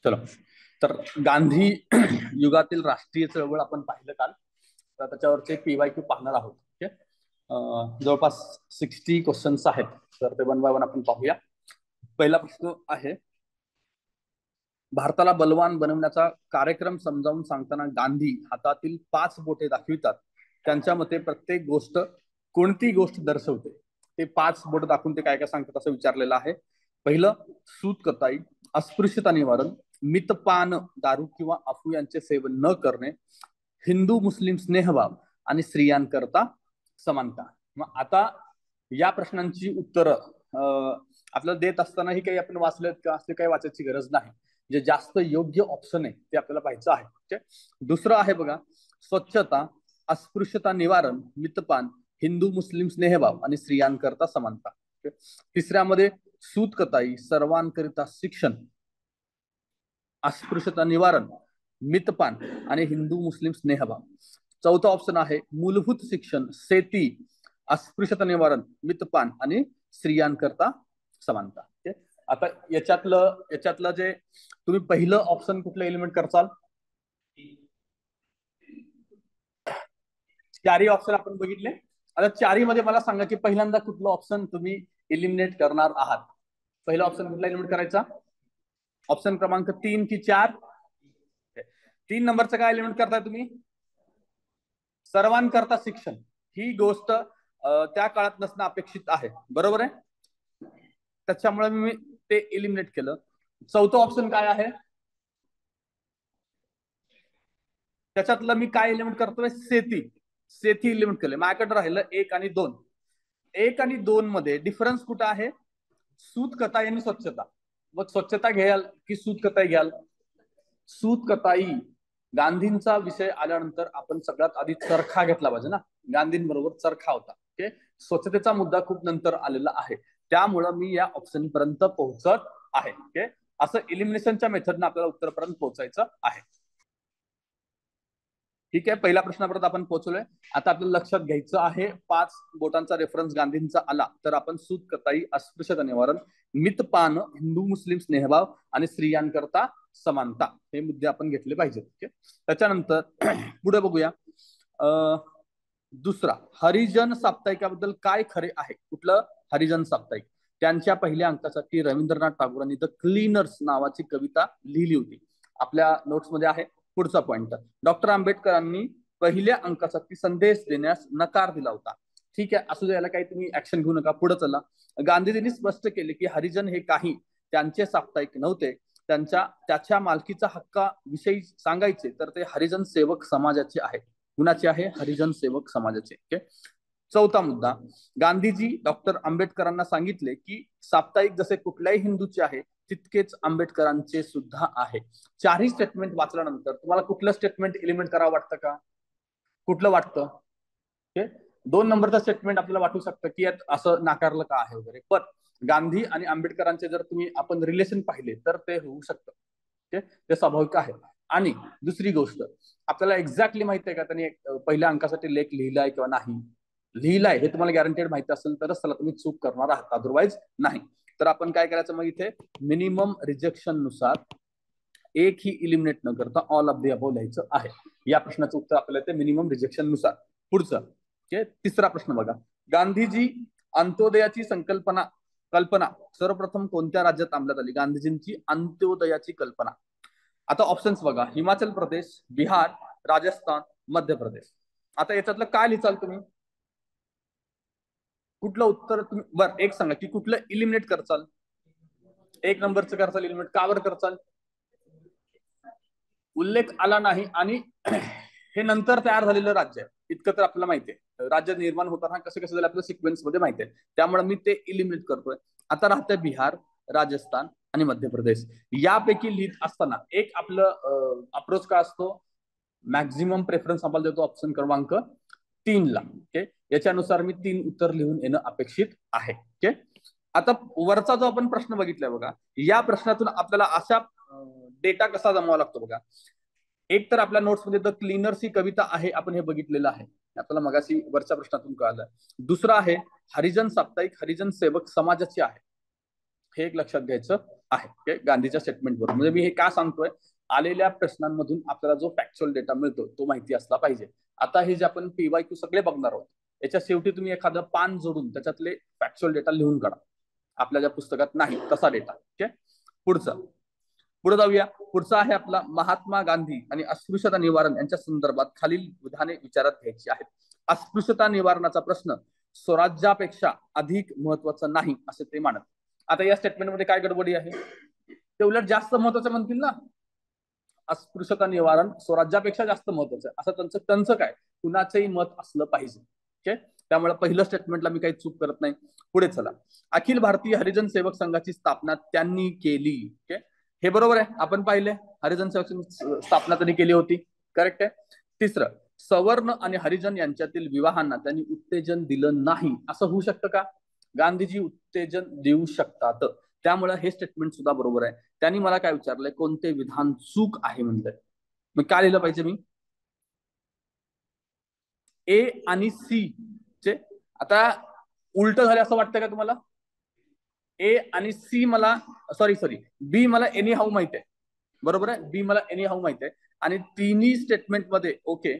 चलो, तर गांधी युगातील राष्ट्रीय चळवळ आपण पाहिलं काल. तर त्याच्यावरचे PYQ पाहणार आहोत. ओके, जवळपास 60 क्वेश्चन्स आहेत. तर ते वन बाय वन आपण पाहूया. पहिला प्रश्न आहे, भारताला बलवान बनवण्याचा कार्यक्रम समजावून सांगताना गांधी हातातील 5 बोटे दाखवितात. त्यांच्या मते प्रत्येक गोष्ट कोणती गोष्ट दर्शवते? ते 5 बोट दाखवून ते काय काय सांगतात असं विचारलेलं आहे. पहिलं, सूत कताई, अस्पृश्यता निवारण, मितपान, दारू किंवा अफू यांचे सेवन न करणे, हिंदू मुस्लिम स्नेहभाव आणि स्त्रियांकरता समानता. मग आता या प्रश्नांची उत्तरं आपल्याला देत असताना ही काही आपण वाचलेत का असे काही वाचायची गरज नाही. जे जास्त योग्य ऑप्शन आहे ते आपल्याला पाहायचं आहे. ओके, दुसरं आहे बघा, स्वच्छता, अस्पृश्यता निवारण, मितपान, हिंदू मुस्लिम स्नेहभाव आणि स्त्रियांकरता समानता. तिसऱ्यामध्ये सूत कताई, सर्वांकरिता शिक्षण, अस्पृश्यता निवारण, मितपान आणि हिंदू मुस्लिम स्नेहभाव. चौथा ऑप्शन आहे मूलभूत शिक्षण, शेती, अस्पृश्यता निवारण, मितपान आणि स्त्रियांकरता समानता. आता याच्यातलं जे तुम्ही पहिलं ऑप्शन कुठलं एलिमेंट करचाल? चारही ऑप्शन आपण बघितले. आता चारही मध्ये मला सांगा की पहिल्यांदा कुठलं ऑप्शन तुम्ही एलिमिनेट करणार आहात. पहिला ऑप्शन कुठला एलिमिनेट करायचा? ऑप्शन क्रमांक 3 की 4? 3 नंबरचं काय एलिमिनेट करताय तुम्ही? सर्वांकरता शिक्षण. ही गोष्ट त्या काळात नसणं अपेक्षित आहे, बरोबर आहे. त्याच्यामुळे मी ते एलिमिनेट केलं. चौथं ऑप्शन काय आहे? त्याच्यातलं मी काय एलिमिनेट करतोय? शेती एलिमिनेट केलं. माझ्याकडे राहिलं 1 आणि 2. 1 आणि 2 मध्ये डिफरन्स कुठं आहे? सूत कताई आणि स्वच्छता. मग स्वच्छता घ्याल की सूत कताई घ्याल? सूत कताई. गांधींचा विषय आल्यानंतर आपण सगळ्यात आधी चरखा घेतला पाहिजे ना. गांधींबरोबर चरखा होता. ओके, स्वच्छतेचा मुद्दा खूप नंतर आलेला आहे. त्यामुळं मी या ऑप्शन पर्यंत पोहोचत आहे. ओके, असं एलिमिनेशनच्या मेथडनं आपल्याला उत्तरपर्यंत पोहोचायचं आहे. ठीक आहे, पहिल्या प्रश्नापर्यंत आपण पोहोचलोय. आता आपल्याला लक्षात घ्यायचं आहे, 5 बोटांचा रेफरन्स गांधींचा आला तर आपण सूत कताई, अस्पृश्यता निवारण, मितपान, हिंदू मुस्लिम स्नेहभाव आणि स्त्रियांकरता समानता हे मुद्दे आपण घेतले पाहिजेत. ओके, त्याच्यानंतर पुढे बघूया. दुसरा, हरिजन साप्ताहिकाबद्दल काय खरे आहे? कुठलं हरिजन साप्ताहिक? त्यांच्या पहिल्या अंकासाठी रवींद्रनाथ टागोरांनी द क्लीनर्स नावाची कविता लिहिली होती. आपल्या नोट्समध्ये आहे. पुढचा पॉइंट, डॉक्टर आंबेडकरांनी पहिल्या अंकासाठी संदेश देण्यास नकार दिला होता. ठीक आहे, असू द्यायला काही तुम्ही ऍक्शन घेऊ नका, पुढे चला. गांधीजींनी स्पष्ट केले की हरिजन हे काही त्यांचे साप्ताहिक नव्हते. त्याच्या मालकीचा हक्काविषयी सांगायचे तर ते हरिजन सेवक समाजाचे आहे. कुणाचे आहे? हरिजन सेवक समाजाचे. ओके, चौथा मुद्दा, गांधीजी डॉक्टर आंबेडकरांना सांगितले की साप्ताहिक जसे कुठल्याही हिंदूचे आहे तितकेच आंबेडकरांचे सुद्धा आहे. चारही स्टेटमेंट वाचल्यानंतर तुम्हाला कुठलं स्टेटमेंट एलिमेंट करावं वाटतं का? कुठलं वाटतं? ओके, 2 नंबरचं स्टेटमेंट आपल्याला वाटू शकतं की यात असं नाकारलं का आहे वगैरे, पण गांधी आणि आंबेडकरांचे जर तुम्ही आपण रिलेशन पाहिले तर ते होऊ शकतं. ओके, ते स्वाभाविक आहे. आणि दुसरी गोष्ट, आपल्याला एक्झॅक्टली माहिती आहे का त्यांनी पहिल्या अंकासाठी लेख लिहिलाय किंवा नाही लिहिलाय हे तुम्हाला गॅरंटेड माहिती असेल तरच त्याला तुम्ही चूक करणार आहात, अदरवाईज नाही. तर आपण काय करायचं मग इथे मिनिमम रिजेक्शन नुसार एक ही इलिमिनेट न करता ऑल ऑफ द अबोव लिहायचं आहे. या प्रश्नाचं उत्तर आपल्याला येते मिनिमम रिजेक्शन नुसार. पुढचं, ओके, तिसरा प्रश्न बघा, गांधीजी अंत्योदयाची कल्पना सर्वप्रथम कोणत्या राज्यात अंमलात आली? गांधीजींची अंत्योदयाची कल्पना. आता ऑप्शन्स बघा, हिमाचल प्रदेश, बिहार, राजस्थान, मध्य प्रदेश. आता याच्यातलं काय लिहाल तुम्ही? कुठलं उत्तर तुम्ही बरं एक सांगा की कुठलं इलिमिनेट करचाल? 1 नंबरचं करचाल इलिमिनेट. का बरं करचाल? उल्लेख आला नाही आणि हे नंतर तयार झालेलं राज्य आहे इतकं तर आपल्याला माहिती आहे. राज्य निर्माण होताना कसं कसं झालं आपल्या सिक्वेन्स मध्ये माहिती आहे. त्यामुळे मी ते इलिमिनेट करतोय. आता राहते बिहार, राजस्थान आणि मध्य प्रदेश. यापैकी लिहित असताना एक आपलं अप्रोच काय असतो? मॅक्झिमम प्रेफरन्स आपल्याला देतो ऑप्शन क्रमांक 3 ला. ओके, याच्यानुसार मी 3 उत्तर लिहून येणं अपेक्षित आहे. ओके, आता वरचा जो आपण प्रश्न बघितलाय बघा, या प्रश्नातून आपल्याला अशा डेटा कसा जमावा लागतो बघा. एक तर आपल्या नोट्समध्ये द क्लीनर्स ही कविता आहे, आपण हे बघितलेलं आहे, आपल्याला मगाशी वरच्या प्रश्नातून कळालं. दुसरा आहे हरिजन साप्ताहिक हरिजन सेवक समाजाची आहे. हे एक लक्षात घ्यायचं आहे गांधीच्या स्टेटमेंटवर. म्हणजे मी हे का सांगतोय, आलेल्या प्रश्नांमधून आपल्याला जो फॅक्च्युअल डेटा मिळतो तो माहिती असला पाहिजे. आता हे जे आपण PYQ सगळे बघणार आहोत, याच्या शेवटी तुम्ही एखादं पान जोडून त्याच्यातले फॅक्च्युअल डेटा लिहून काढा. आपल्या ज्या पुस्तकात नाही तसा डेटा. पुढे जाऊया. पुढचा आहे आपला महात्मा गांधी आणि अस्पृश्यता निवारण यांच्या संदर्भात खालील विधाने विचारात घ्यायची आहेत. अस्पृश्यता निवारणाचा प्रश्न स्वराज्यापेक्षा अधिक महत्वाचा नाही असे ते मानत. आता या स्टेटमेंटमध्ये काय गडबडी आहे, ते उलट जास्त महत्वाचं म्हणतील ना. अस्पृश्यता निवारण स्वराज्यापेक्षा जास्त महत्वाचं आहे असं त्यांचं काय, कुणाचंही मत असलं पाहिजे. त्यामुळे पहिलं स्टेटमेंटला मी काही चूक करत नाही. पुढे चला. अखिल भारतीय हरिजन सेवक संघाची स्थापना त्यांनी केली. हे बरोबर आहे, आपण पाहिले हरिजन सेवक स्थापना त्यांनी केली होती. करेक्ट आहे. तिसरं, सवर्ण आणि हरिजन यांच्यातील विवाहांना त्यांनी उत्तेजन दिलं नाही. असं होऊ शकतं का? गांधीजी उत्तेजन देऊ शकतात. त्यामुळे हे स्टेटमेंट सुद्धा बरोबर आहे. त्यांनी मला काय विचारलंय, कोणते विधान चूक आहे म्हणलंय. मग काय लिहिलं पाहिजे मी? ए आणि सी चे आता उलट झाले असं वाटतं का तुम्हाला? ए आणि सी मला सॉरी बी मला एनी हाऊ माहित आहे. बरोबर आहे, बी मला एनी हाऊ माहित आहे. आणि तिन्ही स्टेटमेंट मध्ये ओके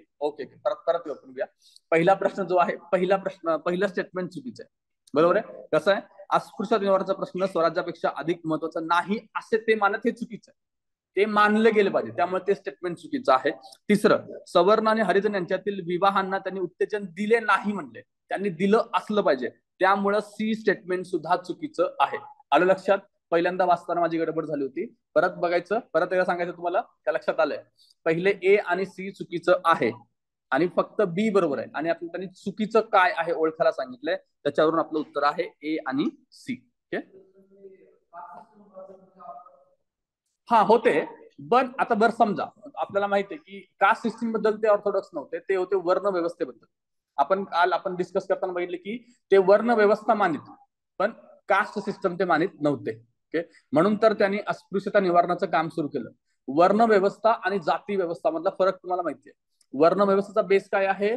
परत घेऊया. पहिला प्रश्न जो आहे, पहिलं स्टेटमेंट चुकीचं आहे. बरोबर आहे. कसं आहे, अस्पृश्यता निवारणाचा प्रश्न स्वराज्यापेक्षा अधिक महत्वाचा नाही असे ते मानत, हे चुकीचं आहे. ते मानलं गेलं पाहिजे, त्यामुळे ते स्टेटमेंट चुकीचं आहे. तिसरं, सवर्ण आणि हरिजन यांच्यातील विवाहांना त्यांनी उत्तेजन दिले नाही म्हणले, त्यांनी दिलं असलं पाहिजे. त्यामुळं सी स्टेटमेंट सुद्धा चुकीचं आहे. आलं लक्षात? पहिल्यांदा वाचताना माझी गडबड झाली होती, परत बघायचं, परत एकदा सांगायचं तुम्हाला, त्या लक्षात आलंय. पहिले ए आणि सी चुकीचं आहे आणि फक्त बी बरोबर आहे. आणि आपण त्यांनी चुकीचं काय आहे ओळखायला सांगितलंय, त्याच्यावरून आपलं उत्तर आहे ए आणि सी. हा होते, पण आता बरं समजा आपल्याला माहिती आहे की कास्ट सिस्टीम बद्दल ते ऑर्थोडॉक्स नव्हते, ते होते वर्ण व्यवस्थेबद्दल. आपण डिस्कस करताना बघितले की ते वर्ण व्यवस्था मानित, पण कास्ट सिस्टम ते मानित नव्हते. म्हणून तर त्यांनी अस्पृश्यता निवारणाचं काम सुरू केलं. वर्ण व्यवस्था आणि जाती व्यवस्था मधला फरक तुम्हाला माहिती आहे. वर्ण व्यवस्थेचा बेस काय आहे?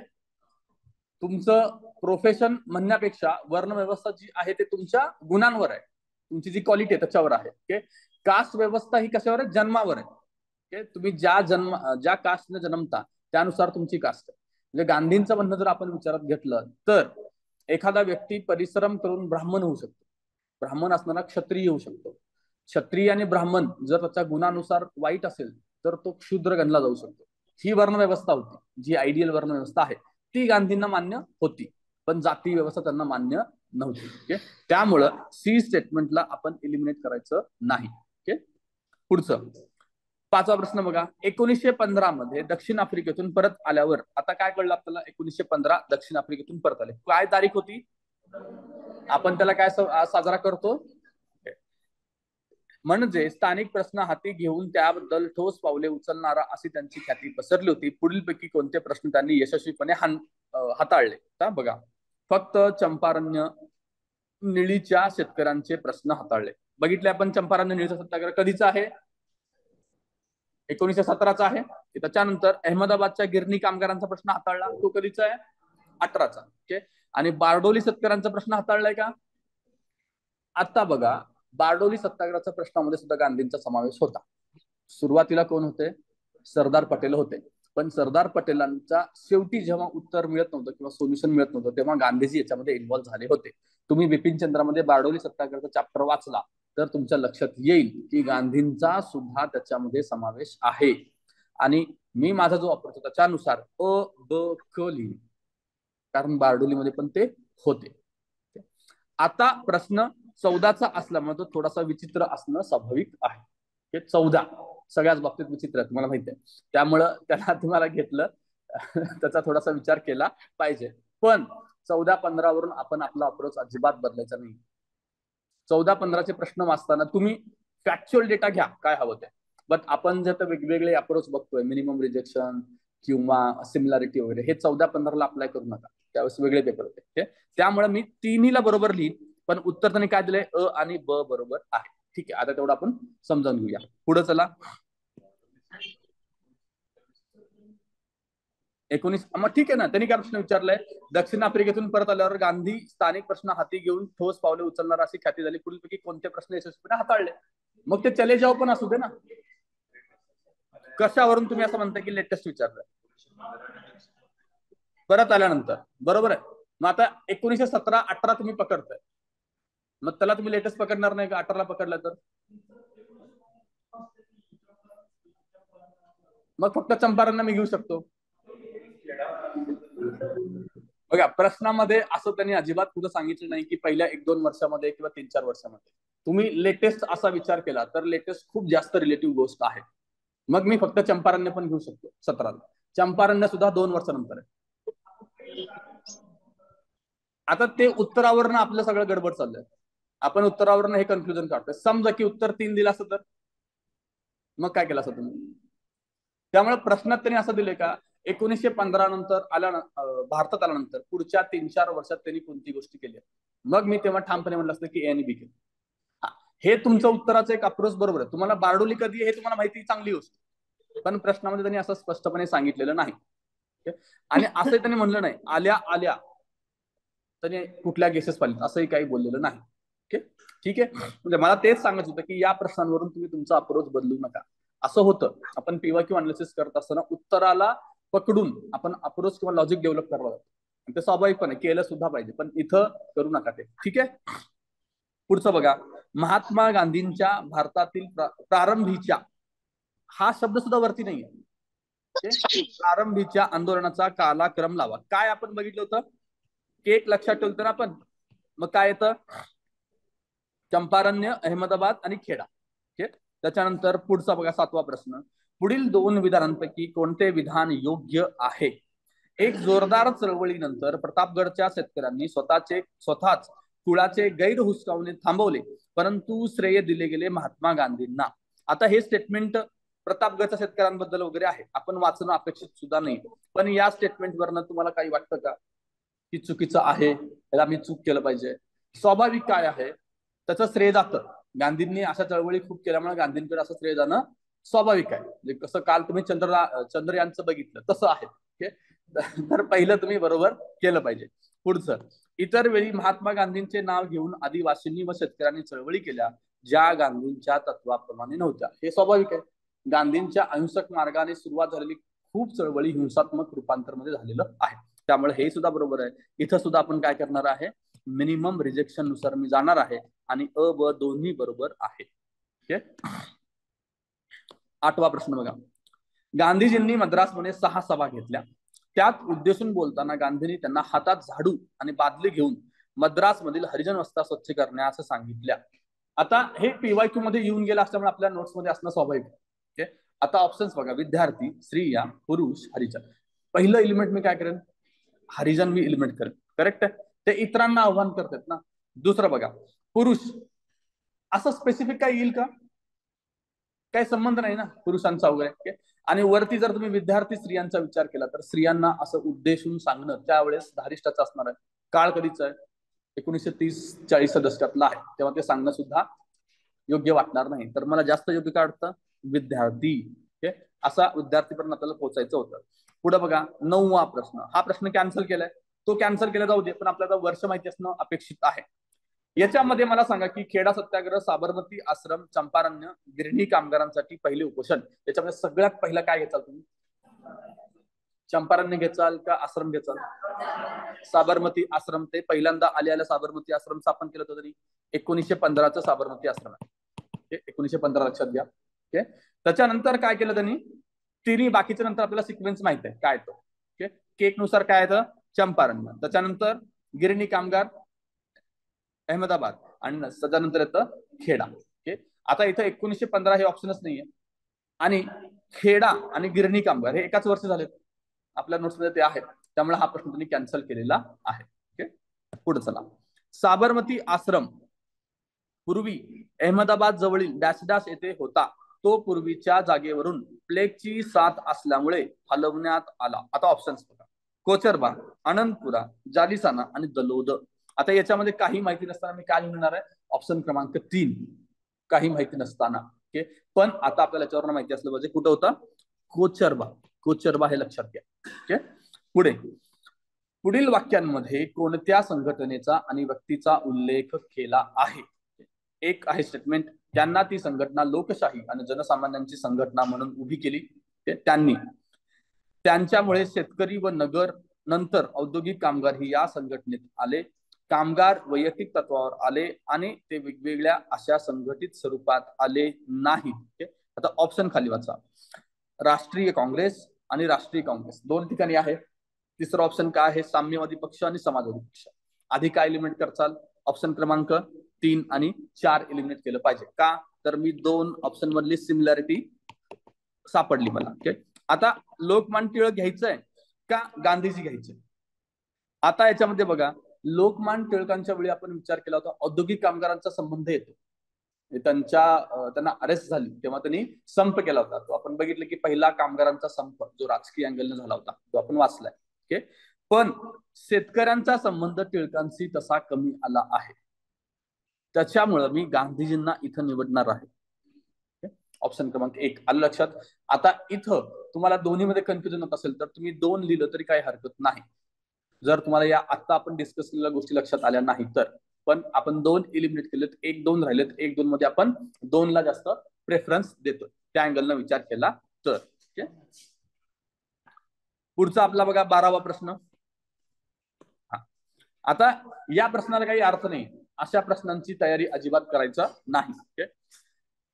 तुमचं प्रोफेशन म्हणण्यापेक्षा वर्ण व्यवस्था जी आहे ते तुमच्या गुणांवर आहे, तुमची जी क्वालिटी आहे त्याच्यावर आहे. कास्ट व्यवस्था ही कशावर आहे? जन्मावर आहे. तुम्ही ज्या कास्टने जन्मता त्यानुसार तुमची कास्ट आहे. म्हणजे गांधींचं म्हणणं जर आपण विचारात घेतलं तर एखादा व्यक्ती परिश्रम करून ब्राह्मण होऊ शकतो, ब्राह्मण असताना क्षत्रिय होऊ शकतो. क्षत्रिय आणि ब्राह्मण जर त्याच्या गुणानुसार वाईट असेल तर तो क्षुद्र गणला जाऊ शकतो. ही वर्ण व्यवस्था होती, जी आयडियल वर्ण व्यवस्था आहे ती गांधींना मान्य होती, पण जाती व्यवस्था त्यांना मान्य नव्हती. त्यामुळं सी स्टेटमेंटला आपण इलिमिनेट करायचं नाही. पुढचं पाचवा प्रश्न बघा. 1915 मध्ये दक्षिण आफ्रिकेतून परत आल्यावर, आता काय कळलं आपल्याला? 1915 दक्षिण आफ्रिकेतून परत आले. काय तारीख होती? आपण त्याला काय साजरा करतो? म्हणजे स्थानिक प्रश्न हाती घेऊन त्याबद्दल ठोस पावले उचलणारा अशी त्यांची ख्याती पसरली होती. पुढीलपैकी कोणते प्रश्न त्यांनी यशस्वीपणे हाताळले? बघा, फक्त चंपारण्य निळीच्या शेतकऱ्यांचे प्रश्न हाताळले. बघितले आपण, चंपारण्य निळीचा सत्याग्रह कधीचा आहे? 1917चा आहे. त्याच्यानंतर अहमदाबादच्या गिरणी कामगारांचा प्रश्न हाताळला, तो कधीचा आहे? 18चा. आणि बारडोली शेतकऱ्यांचा प्रश्न हाताळलाय का? आता बघा, बारडोली सत्याग्रहाच्या प्रश्नामध्ये सुद्धा गांधींचा समावेश होता. सुरुवातीला कोण होते? सरदार पटेल होते. पण सरदार पटेलांच्या शेवटी जेव्हा उत्तर मिळत नव्हतं किंवा सोल्युशन मिळत नव्हतं तेव्हा गांधीजी याच्यामध्ये इन्व्हॉल्व्ह झाले होते. तुम्ही बिपिन चंद्रामध्ये बारडोली सत्याग्रहाचा चॅप्टर वाचला तर तुमच्या लक्षात येईल की गांधींचा सुद्धा त्याच्यामध्ये समावेश आहे. आणि मी माझा जो वापरतो त्याच्यानुसार अ ब क लिहिणे, कारण बारडोलीमध्ये पण ते होते. आता प्रश्न 14चा असल्यामुळे तो थोडासा विचित्र असणं स्वाभाविक आहे. 14 सगळ्याच बाबतीत विचित्र आहे, तुम्हाला माहिती आहे. त्यामुळं त्याला तुम्हाला घेतलं त्याचा थोडासा विचार केला पाहिजे. पण 14-15 वरून आपण आपला अप्रोच अजिबात बदलायचा नाही. 14-15चे प्रश्न वाचताना तुम्ही फॅक्च्युअल डेटा घ्या काय हवं ते, बट आपण जर वेगवेगळे अप्रोच बघतोय, मिनिमम रिजेक्शन किंवा सिमिलॅरिटी वगैरे, हे 14-15ला अप्लाय करू नका, त्यावेळेस वेगळे पेपर होते. त्यामुळे मी तिन्हीला बरोबर लिहिन, पण उत्तर त्यांनी काय दिलंय? अ आणि ब बरोबर आहे. ठीक आहे, आता तेवढं आपण समजावून घेऊया. पुढे चला. 19 मग ठीक आहे ना. त्यांनी काय प्रश्न विचारलाय, दक्षिण आफ्रिकेतून परत आल्यावर गांधी स्थानिक प्रश्न हाती घेऊन ठोस पावले उचलणार अशी ख्याती झाली. पुढीलपैकी कोणते प्रश्न यशस्वीपणे हाताळले? मग ते चले जाव पण असू दे ना. कशावरून तुम्ही असं म्हणता की लेटेस्ट विचारलंय? परत आल्यानंतर, बरोबर आहे. मग आता 1917-18 तुम्ही पकडताय, मग त्याला तुम्ही लेटेस्ट पकडणार नाही का? 18ला पकडला तर मग फक्त चंपारणला मी घेऊ शकतो. बघा, प्रश्नामध्ये असं त्यांनी अजिबात कुठं सांगितलं नाही की पहिल्या 1-2 वर्षामध्ये किंवा 3-4 वर्षामध्ये. तुम्ही लेटेस्ट असा विचार केला तर लेटेस्ट खूप जास्त रिलेटिव्ह गोष्ट आहे. मग मी फक्त चंपारण्य पण घेऊ शकतो 17ला. चंपारण्य सुद्धा 2 वर्षानंतर आहे. आता ते उत्तरावरनं आपलं सगळं गडबड चाललंय. आपण उत्तरावरनं हे कन्क्लुजन काढतोय. समजा की उत्तर 3 दिलं असतं तर मग काय केलं असं तुम्ही? त्यामुळे प्रश्नात त्यांनी असं दिलंय का 1915 नंतर भारतात आल्यानंतर पुढच्या 3-4 वर्षात त्यांनी कोणती गोष्टी केली? मग मी तेव्हा ठामपणे म्हणलं असतं की ए आणि बी केलं. हे तुमचं उत्तराचं एक अप्रोच बरोबर आहे. तुम्हाला बारडोली कधी हे तुम्हाला माहिती, चांगली गोष्ट, पण प्रश्नामध्ये त्यांनी असं स्पष्टपणे सांगितलेलं नाही. आणि असं त्यांनी म्हणलं नाही आल्या आल्या त्यांनी कुठल्या गेसेस पाहिजे असंही काही बोललेलं नाही. ठीक आहे. म्हणजे मला तेच सांगायचं होतं की या प्रश्नांवरून तुम्ही तुमचा अप्रोच बदलू नका. असं होतं आपण पीवायक्यू अनालिसिस करत असताना उत्तराला पकडून आपण अप्रोच किंवा लॉजिक डेव्हलप करावं लागतं. ते स्वाभाविकपणे केलं सुद्धा पाहिजे, पण इथं करू नका ते. ठीक आहे. पुढचं बघा, महात्मा गांधींच्या भारतातील प्रारंभीच्या, हा शब्द सुद्धा वरती नाहीये. प्रारंभीच्या आंदोलनाचा कालक्रम लावा. काय आपण बघितलं होतं की एक लक्षात ठेवतो ना आपण, मग काय येतं? चंपारण्य, अहमदाबाद आणि खेडा. त्याच्यानंतर पुढचा बघा 7वा प्रश्न, पुढील 2 विधानांपैकी कोणते विधान योग्य आहे? एक जोरदार चळवळीनंतर प्रतापगडच्या शेतकऱ्यांनी स्वतःच कुळाचे गैर हुसकावणे थांबवले, परंतु श्रेय दिले गेले महात्मा गांधींना. आता हे स्टेटमेंट प्रतापगडच्या शेतकऱ्यांबद्दल वगैरे आहे, आपण वाचणं अपेक्षित सुद्धा नाही. पण या स्टेटमेंट वरनं तुम्हाला काही वाटतं का की चुकीचं आहे, याला मी चूक केलं पाहिजे? स्वाभाविक काय आहे, त्याचं श्रेय जातं. गांधींनी अशा चळवळी खूप केल्यामुळे गांधींकडे असं श्रेय जाणं स्वाभाविक आहे. म्हणजे कसं काल तुम्ही चंद्रयानचं बघितलं तसं आहे. तर पहिलं तुम्ही बरोबर केलं पाहिजे. पुढचं, इतर वेळी महात्मा गांधींचे नाव घेऊन आदिवासींनी व शेतकऱ्यांनी चळवळी केल्या ज्या गांधींच्या तत्वाप्रमाणे नव्हत्या. हे स्वाभाविक आहे. गांधींच्या अहिंसक मार्गाने सुरुवात झालेली खूप चळवळी हिंसात्मक रूपांतर मध्ये झालेलं आहे. त्यामुळे हे सुद्धा बरोबर आहे. इथं सुद्धा आपण काय करणार आहे, मिनिमम रिजेक्शन नुसार मी जाणार आहे आणि अ ब दोन्ही बरोबर आहे. 8वा प्रश्न बघा, गांधीजींनी मद्रासमध्ये 6 सभा घेतल्या. त्यात उद्देशून बोलताना गांधींनी त्यांना हातात झाडू आणि बादली घेऊन मद्रास मधील हरिजन वस्त्या स्वच्छ करण्यास सांगितल्या. आता हे पीवायक्यू मध्ये येऊन गेलं असल्यामुळे आपल्या नोट्स मध्ये असणं स्वाभाविक आहे. आता ऑप्शन्स बघा, विद्यार्थी, स्त्रिया, पुरुष, हरिजन. पहिलं एलिमेंट मी काय करेन, हरिजन मी एलिमेंट करेन. करेक्ट आहे. ते इतरांना आव्हान करतात ना. दुसरं बघा, पुरुष, असं स्पेसिफिक काय येईल का? काही संबंध नाही ना पुरुषांचा वगैरे. आणि वरती जर तुम्ही विद्यार्थी स्त्रियांचा विचार केला तर स्त्रियांना असं उद्देशून सांगणं त्यावेळेस धारिष्ठाचं असणार आहे. काळ कधीच आहे, 1930-40 दशकातला आहे, तेव्हा ते सांगणं सुद्धा योग्य वाटणार नाही. तर मला जास्त योग्य काय वाटतं, विद्यार्थी. असा विद्यार्थीपर्यंत आपल्याला पोहोचायचं होतं. पुढे बघा 9वा प्रश्न, हा प्रश्न कॅन्सल केलाय, तो कॅन्सल केला जाऊ दे, पण आपल्याला वर्ष माहिती असणं अपेक्षित आहे. याच्यामध्ये मला सांगा की खेडा सत्याग्रह, साबरमती आश्रम, चंपारण्य, गिरणी कामगारांसाठी पहिले उपोषण, याच्यामध्ये सगळ्यात पहिला काय घेचाल तुम्ही? चंपारण्य घेचाल का आश्रम घेचाल? साबरमती आश्रम. ते पहिल्यांदा आल्या साबरमती आश्रम स्थापन केलं होतं तरी 1915चं साबरमती आश्रम आहे. 1915 लक्षात घ्या. त्याच्यानंतर काय केलं त्यांनी, तिन्ही बाकीच्या नंतर आपल्याला सिक्वेन्स माहित आहे काय तो. केक नुसार काय येतं, चंपारण्य, त्याच्यानंतर गिरणी कामगार अहमदाबाद, आणि त्याच्यानंतर येतं खेडा. आता इथं 1915 हे ऑप्शनच नाहीये, आणि खेडा आणि गिरणी कामगार हे एकाच वर्ष झालेत आपल्या नोट्स मध्ये, ते आहेत. त्यामुळे हा प्रश्न त्यांनी कॅन्सल केलेला आहे. पुढे चला, साबरमती आश्रम पूर्वी अहमदाबाद जवळील डॅश डॅश येथे होता. तो पूर्वीच्या जागेवरून प्लेगची साथ असल्यामुळे हलवण्यात आला. आता ऑप्शन्स बघा, कोचरबा, अनंतपुरा, जालिसाना आणि दलोद. आता याच्यामध्ये काही माहिती नसताना मी काय लिहिणार आहे, ऑप्शन क्रमांक 3, काही माहिती नसताना. पण आता आपल्याला याच्यावर माहिती असलं पाहिजे कुठं होता, कोचरबा. कोचरबा हे लक्षात घ्या. पुढे पुढील वाक्यांमध्ये कोणत्या संघटनेचा आणि व्यक्तीचा उल्लेख केला आहे? एक आहे स्टेटमेंट, त्यांना ती संघटना लोकशाही आणि जनसामान्यांची संघटना म्हणून उभी केली. त्यांनी त्यांच्यामुळे शेतकरी व नगर नंतर औद्योगिक कामगार ही या संघटनेत आले. कामगार वैयक्तिक तत्वावर आले आणि ते वेगवेगळ्या अशा संघटित स्वरूपात आले नाहीत. आता ऑप्शन खाली वाचा. राष्ट्रीय काँग्रेस आणि राष्ट्रीय काँग्रेस दोन ठिकाणी आहे. तिसरा ऑप्शन काय आहे? साम्यवादी पक्ष आणि समाजवादी पक्ष. आधी काय एलिमिनेट करचाल? ऑप्शन क्रमांक 3 आणि 4 एलिमिनेट केलं पाहिजे. का तर मी दोन ऑप्शन मधली सिमिलॅरिटी सापडली मला. ओके, आता लोकमान्य टिळक घ्यायचंय का गांधीजी घ्यायचंय? आता याच्यामध्ये बघा, लोकमान्य टिळकांच्या वेळी आपण विचार केला होता औद्योगिक कामगारांचा संबंध येतो. त्यांना अरेस्ट झाली तेव्हा त्यांनी संप केला होता. तो आपण बघितलं की पहिला कामगारांचा संप जो राजकीय अँगलने झाला होता तो आपण वाचलाय. ओके, पण शेतकऱ्यांचा संबंध टिळकांशी तसा कमी आला आहे. त्याच्यामुळे मी गांधीजींना इथं निवडणार आहे. ऑप्शन क्रमांक 1 आलं लक्षात. आता इथं तुम्हाला दोन्हीमध्ये कन्फ्युजन होत असेल तर तुम्ही 2 लिहिलं तरी काही हरकत नाही, जर तुम्हाला या आता आपण डिस्कस केलेल्या गोष्टी लक्षात आल्या नाही तर. पण आपण 2 एलिमिनेट केलेत, 1-2 राहिलेत. 1-2 मध्ये आपण 2 ला जास्त प्रेफरन्स देतो त्या अँगलनं विचार केला तर. ओके, पुढचा आपला बघा 12वा प्रश्न. आता या प्रश्नाला काही अर्थ नाही, अशा प्रश्नांची तयारी अजिबात करायचं नाही. ओके,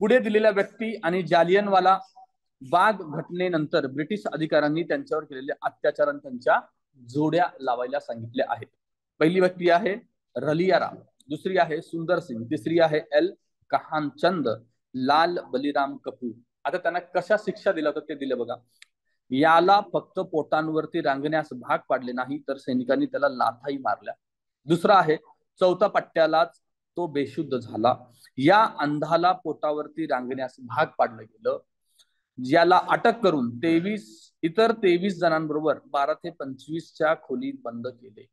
पुढे दिलेल्या व्यक्ती आणि जालियनवाला बाग घटनेनंतर ब्रिटिश अधिकाऱ्यांनी त्यांच्यावर केलेले अत्याचार त्यांच्या जोड्या लावायला सांगितले आहेत. पहिली व्यक्ती आहे रलिया राम, दुसरी आहे सुंदर सिंग, तिसरी आहे एल कहानचंद, लाल बलिराम कपूर. आता त्यांना कशा शिक्षा दिल्या होत्या ते दिले बघा. याला फक्त पोटांवरती रांगण्यास भाग पाडले नाही तर सैनिकांनी त्याला लाथाही मारल्या. दुसरा आहे चौथा पट्ट्यालाच तो बेशुद्ध झाला. या अंधाला पोटावरती रांगण्यास भाग पाडलं गेलं. ज्याला अटक करून 23 जणांबरोबर 12 ते 25च्या खोलीत बंद केले.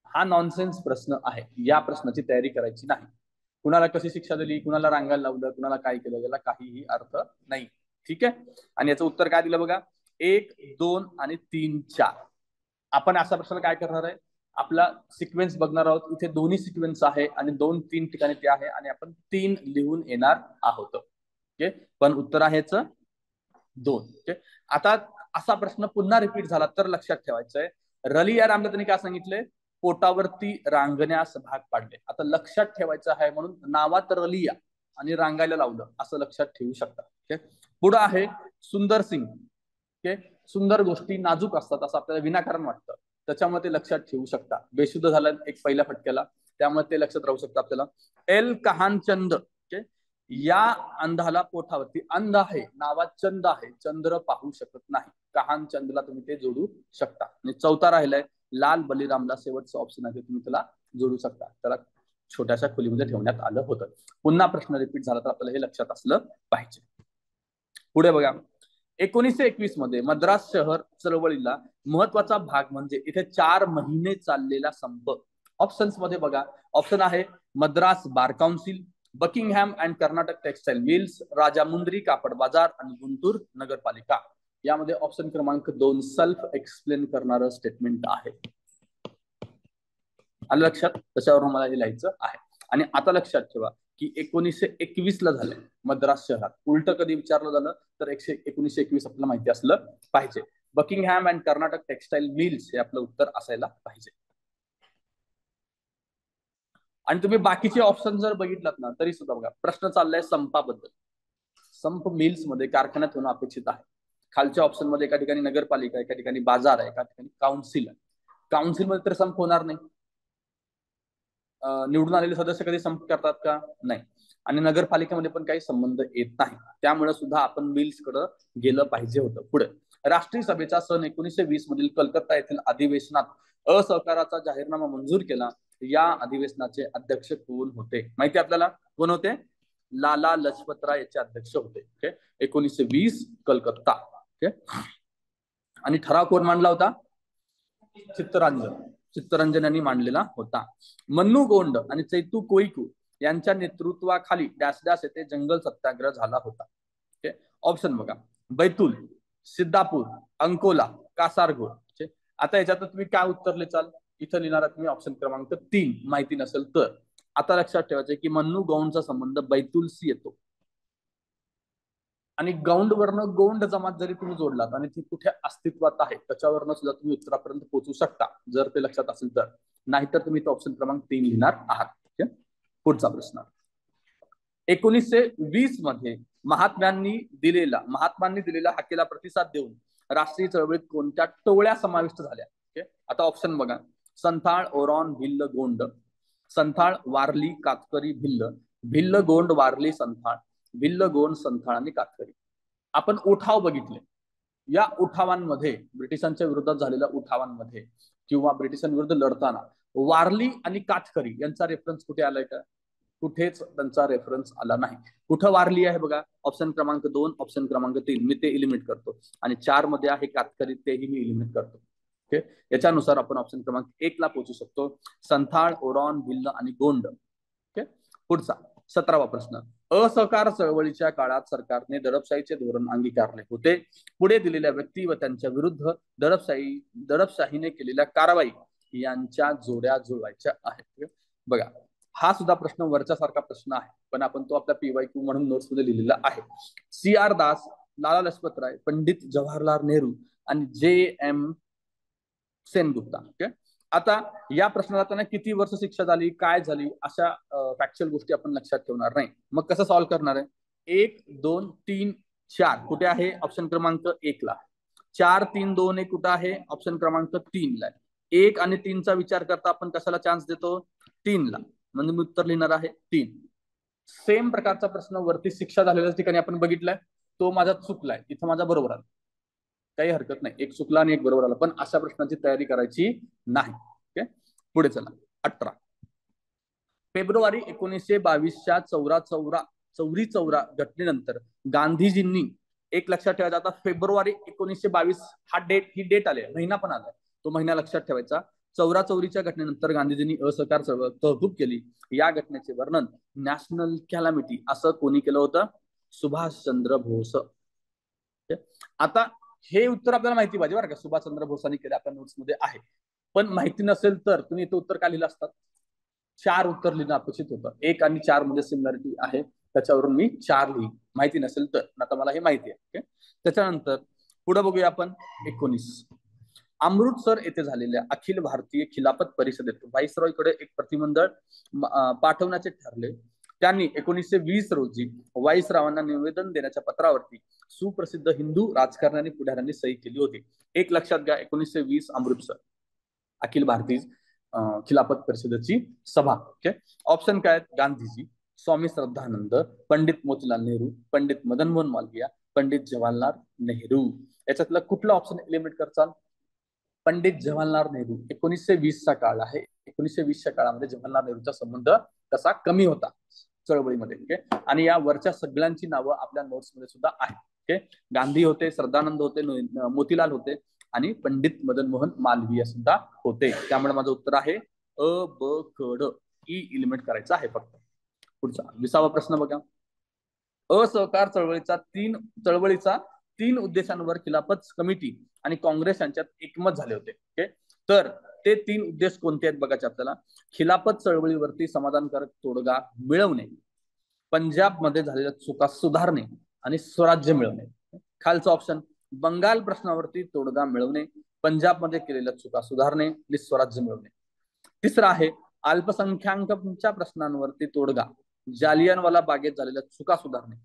हा नॉनसेन्स प्रश्न आहे, या प्रश्नाची तयारी करायची नाही. कुणाला कशी शिक्षा दिली, कुणाला रांगायला लावलं, कुणाला काय केलं, याला काहीही अर्थ नाही. ठीक आहे, आणि याचं उत्तर काय दिलं बघा, 1, 2 आणि 3, 4. आपण अशा प्रश्नाला काय करणार आहे, आपला सिक्वेन्स बघणार आहोत. इथे दोन्ही सिक्वेन्स आहे आणि 2-3 ठिकाणी ते आहे आणि आपण 3 लिहून येणार आहोत. ओके, पण उत्तर आहे 2. ओके, आता असा प्रश्न पुन्हा रिपीट झाला तर लक्षात ठेवायचंय. रलिया रामला त्यांनी काय सांगितलंय? पोटावरती रांगण्यास भाग पाडले. आता लक्षात ठेवायचं आहे म्हणून नावात रलिया आणि रांगायला लावलं असं लक्षात ठेवू शकता. ओके, पुढे आहे सुंदर सिंग. ओके, सुंदर गोष्टी नाजूक असतात असं आपल्याला विनाकारण वाटतं, त्याच्यामुळे ते लक्षात ठेवू शकता. बेशुद्ध झालं एक पहिल्या फटक्याला, त्यामुळे ते लक्षात राहू शकतं आपल्याला. एल कहानचंद, ओके, या अंधाला पोटावरती, अंध आहे नावात चंद आहे, चंद्र पाहू शकत नाही, कहानचंदला तुम्ही ते जोडू शकता. आणि चौथा राहिलाय लाल बलिरामला, शेवटचं ऑप्शन आहे तुम्ही त्याला जोडू शकता. त्याला छोट्याशा खोलीमध्ये ठेवण्यात आलं होतं. पुन्हा प्रश्न रिपीट झाला तर आपल्याला हे लक्षात असलं पाहिजे. पुढे बघा, 1921 मध्ये मद्रास शहर चळवळीला महत्वाचा भाग म्हणजे इथे 4 महिने चाललेला संप. ऑप्शन्स मध्ये बघा, ऑप्शन आहे Madras bar council, Buckingham and Karnataka textile mills, Rajahmundry कापड बाजार आणि गुंटूर नगरपालिका. यामध्ये ऑप्शन क्रमांक 2 सेल्फ एक्सप्लेन करणारं स्टेटमेंट आहे. आलं लक्षात? त्याच्यावर मला हे लिहायचं आहे. आणि आता लक्षात ठेवा की 1921 ला झालंय मद्रास शहरात. उलट कधी विचारलं झालं तर 1921 आपल्याला माहिती असलं पाहिजे. Buckingham and Karnataka textile mills हे आपलं उत्तर असायला पाहिजे. आणि तुम्ही बाकीचे ऑप्शन जर बघितलात ना तरी सुद्धा बघा, प्रश्न चाललाय संपाबद्दल. संप मिल्स मध्ये कारखान्यात होणं अपेक्षित आहे. खालच्या ऑप्शन मध्ये एका ठिकाणी नगरपालिका, एका ठिकाणी बाजार आहे, एका ठिकाणी काउन्सिल आहे. काउन्सिल मध्ये तर संप होणार नाही. निवडून आलेले सदस्य कधी संप करतात का? नाही. आणि नगरपालिकेमध्ये पण काही संबंध येत नाही. त्यामुळे सुद्धा आपण मिल्स कडे गेलं पाहिजे होतं. पुढे राष्ट्रीय सभेचा सन 1920 मधील कलकत्ता येथील अधिवेशनात असहकाराचा जाहीरनामा मंजूर केला. या अधिवेशनाचे अध्यक्ष कोण होते? माहिती आपल्याला कोण होते? लाला लजपतराय याचे अध्यक्ष होते. ओके, 1920 कलकत्ता. ओके, आणि ठराव कोण मांडला होता? चित्तरंजन यांनी मांडलेला होता. मन्नू गोंड आणि चैतू कोईकू यांच्या नेतृत्वाखाली डॅश डॅश येथे जंगल सत्याग्रह झाला होता. ओके, ऑप्शन बघा, बैतूल, सिद्धापूर, अंकोला, कासारगोड. आता याच्यात तुम्ही काय उत्तर लिहाल, इथं लिहिणार तुम्ही ऑप्शन क्रमांक 3 माहिती नसेल तर. आता लक्षात ठेवायचं की मन्नू गौंडचा संबंध बैतूलशी येतो आणि गौंड वरनं गोंड जमात जरी तुम्ही जोडलात आणि ती कुठे अस्तित्वात आहे त्याच्यावरनं सुद्धा तुम्ही उत्तरापर्यंत पोहोचू शकता जर ते लक्षात असेल तर. नाहीतर तुम्ही तो ऑप्शन क्रमांक 3 लिहिणार आहात. पुढचा प्रश्न, 1920 मध्ये महात्मांनी दिलेला हाकेला प्रतिसाद देऊन राष्ट्रीय चळवळीत कोणत्या टोळ्या समाविष्ट झाल्या? आता ऑप्शन बघा, संथाळ, ओरॉन, भिल्ल, गोंड. संथाळ, वारली, कातकरी, भिल्ल. भिल्ल, गोंड, वारली, संथाळ. भिल्ल, गोंड, संथाळ आणि कातकरी. आपण उठाव बघितले, या उठावांमध्ये ब्रिटिशांच्या विरोधात झालेल्या उठावांमध्ये किंवा ब्रिटिशांविरुद्ध लढताना वारली आणि कातकरी यांचा रेफरन्स कुठे आलाय का? कुठेच त्यांचा रेफरन्स आला नाही. कुठं वारली आहे बघा, ऑप्शन क्रमांक 2, ऑप्शन क्रमांक 3 मी ते इलिमिनेट करतो आणि 4 मध्ये आहे कातकरी, तेही मी इलिमिनेट करतो. ओके, याच्यानुसार आपण ऑप्शन क्रमांक 1 ला पोहोचू शकतो, संथाळ, ओरॉन, भिल्ल आणि गोंड. ओके, पुढचा 17वा प्रश्न, असहकार चळवळीच्या काळात सरकारने दडपशाहीचे धोरण अंगीकारले होते. पुढे दिलेल्या व्यक्ती व त्यांच्या विरुद्ध दडपशाहीने केलेल्या कारवाई यांच्या जोड्या जुळवायच्या आहेत. बघा, हा सुद्धा प्रश्न वरच्या सारखा प्रश्न आहे, पण आपण तो आपल्या PYQ म्हणून नोट्स मध्ये लिहिलेला आहे. CR दास, लाला लजपत राय, पंडित जवाहरलाल नेहरू आणि JM सेनगुप्ता. ओके, आता या प्रश्नाला त्यांना किती वर्ष शिक्षा झाली, काय झाली, अशा फॅक्च्युअल गोष्टी आपण लक्षात ठेवणार नाही. मग कसं सॉल्व्ह करणार आहे? 1, 2, 3, 4 कुठे आहे? ऑप्शन क्रमांक 1 ला. 4, 3, 2, 1 कुठे आहे? ऑप्शन क्रमांक 3 ला. 1 आणि 3 चा विचार करता आपण कशाला चान्स देतो? 3 ला. म्हणजे मी उत्तर लिहिणार आहे 3. सेम प्रकारचा प्रश्न वरती शिक्षा झालेल्या ठिकाणी आपण बघितलाय, तो माझा चुकलाय, इथं माझा बरोबर आला, काही हरकत नाही, एक चुकला आणि एक बरोबर आला, पण अशा प्रश्नांची तयारी करायची नाही. ओके, पुढे चला. 18 फेब्रुवारी 1922च्या चौरी घटनेनंतर गांधीजींनी, एक लक्षात ठेवायचा, आता फेब्रुवारी 1922 ही डेट आली, महिना पण आलाय, तो महिना लक्षात ठेवायचा. चौरीच्या घटनेनंतर गांधीजींनी असहकार चळवळ तहकूब केली. या घटनेचे वर्णन नॅशनल कॅलॅमिटी असं कोणी केलं होतं? सुभाषचंद्र बोस. आता हे उत्तर आपल्याला माहिती पाहिजे बरं का, सुभाषचंद्र बोसांनी केलं, आपल्या नोट्स मध्ये आहे. पण माहिती नसेल तर तुम्ही इथं उत्तर काय लिहिलं असतात? 4 उत्तर लिहिणं अपेक्षित होतं. 1 आणि 4 मध्ये सिमिलरिटी आहे, त्याच्यावरून मी 4 लिहिली, माहिती नसेल तर. आता मला हे माहिती आहे. ओके, त्याच्यानंतर पुढे बघूया आपण. 19 अमृतसर येथे झालेल्या अखिल भारतीय खिलाफत परिषदेत व्हाईसरॉयकडे एक प्रतिनिधिमंडळ पाठवण्याचे ठरले. त्यांनी 1920 रोजी व्हाईसरावांना निवेदन देण्याच्या पत्रावरती सुप्रसिद्ध हिंदू राजकारणी पुढाऱ्यांनी सही केली होती. एक लक्षात घ्या, 1920 अमृतसर अखिल भारतीय खिलाफत परिषदेची सभा. ओके, ऑप्शन काय आहेत? गांधीजी, स्वामी श्रद्धानंद, पंडित मोतीलाल नेहरू, पंडित मदन मोहन मालवीय, पंडित जवाहरलाल नेहरू. याच्यातलं कुठलं ऑप्शन एलिमिनेट करचाल? पंडित जवाहरलाल नेहरू. 1920 चा काळ आहे, 1920 च्या काळामध्ये जवाहरलाल नेहरूचा संबंध तसा कमी होता चळवळीमध्ये. ओके, आणि या वरच्या सगळ्यांची नावं आपल्या नोट्स मध्ये सुद्धा आहेत. ओके, गांधी होते, श्रद्धानंद होते, मोतीलाल होते आणि पंडित मदन मोहन मालवीय सुद्धा होते. त्यामुळे माझं उत्तर आहे अ, ब, क, ड. ई एलिमेंट करायचं आहे फक्त. पुढचा 20वा प्रश्न बघा. असहकार चळवळीचा 3 उद्देशांवर खिलाफत कमिटी आणि काँग्रेस यांच्यात एकमत झाले होते. ओके, तर ते 3 उद्देश कोणते आहेत बघायचे आपल्याला. खिलाफत चळवळीवरती समाधानकारक तोडगा मिळवणे, पंजाब मध्ये झालेल्या चुका सुधारणे आणि स्वराज्य मिळवणे. खालचं ऑप्शन, बंगाल प्रश्नावरती तोडगा मिळवणे, पंजाब मध्ये केलेल्या चुका सुधारणे आणि स्वराज्य मिळवणे. तिसरा आहे अल्पसंख्याकांच्या प्रश्नांवरती तोडगा, जालियनवाला बागेत झालेल्या चुका सुधारणे.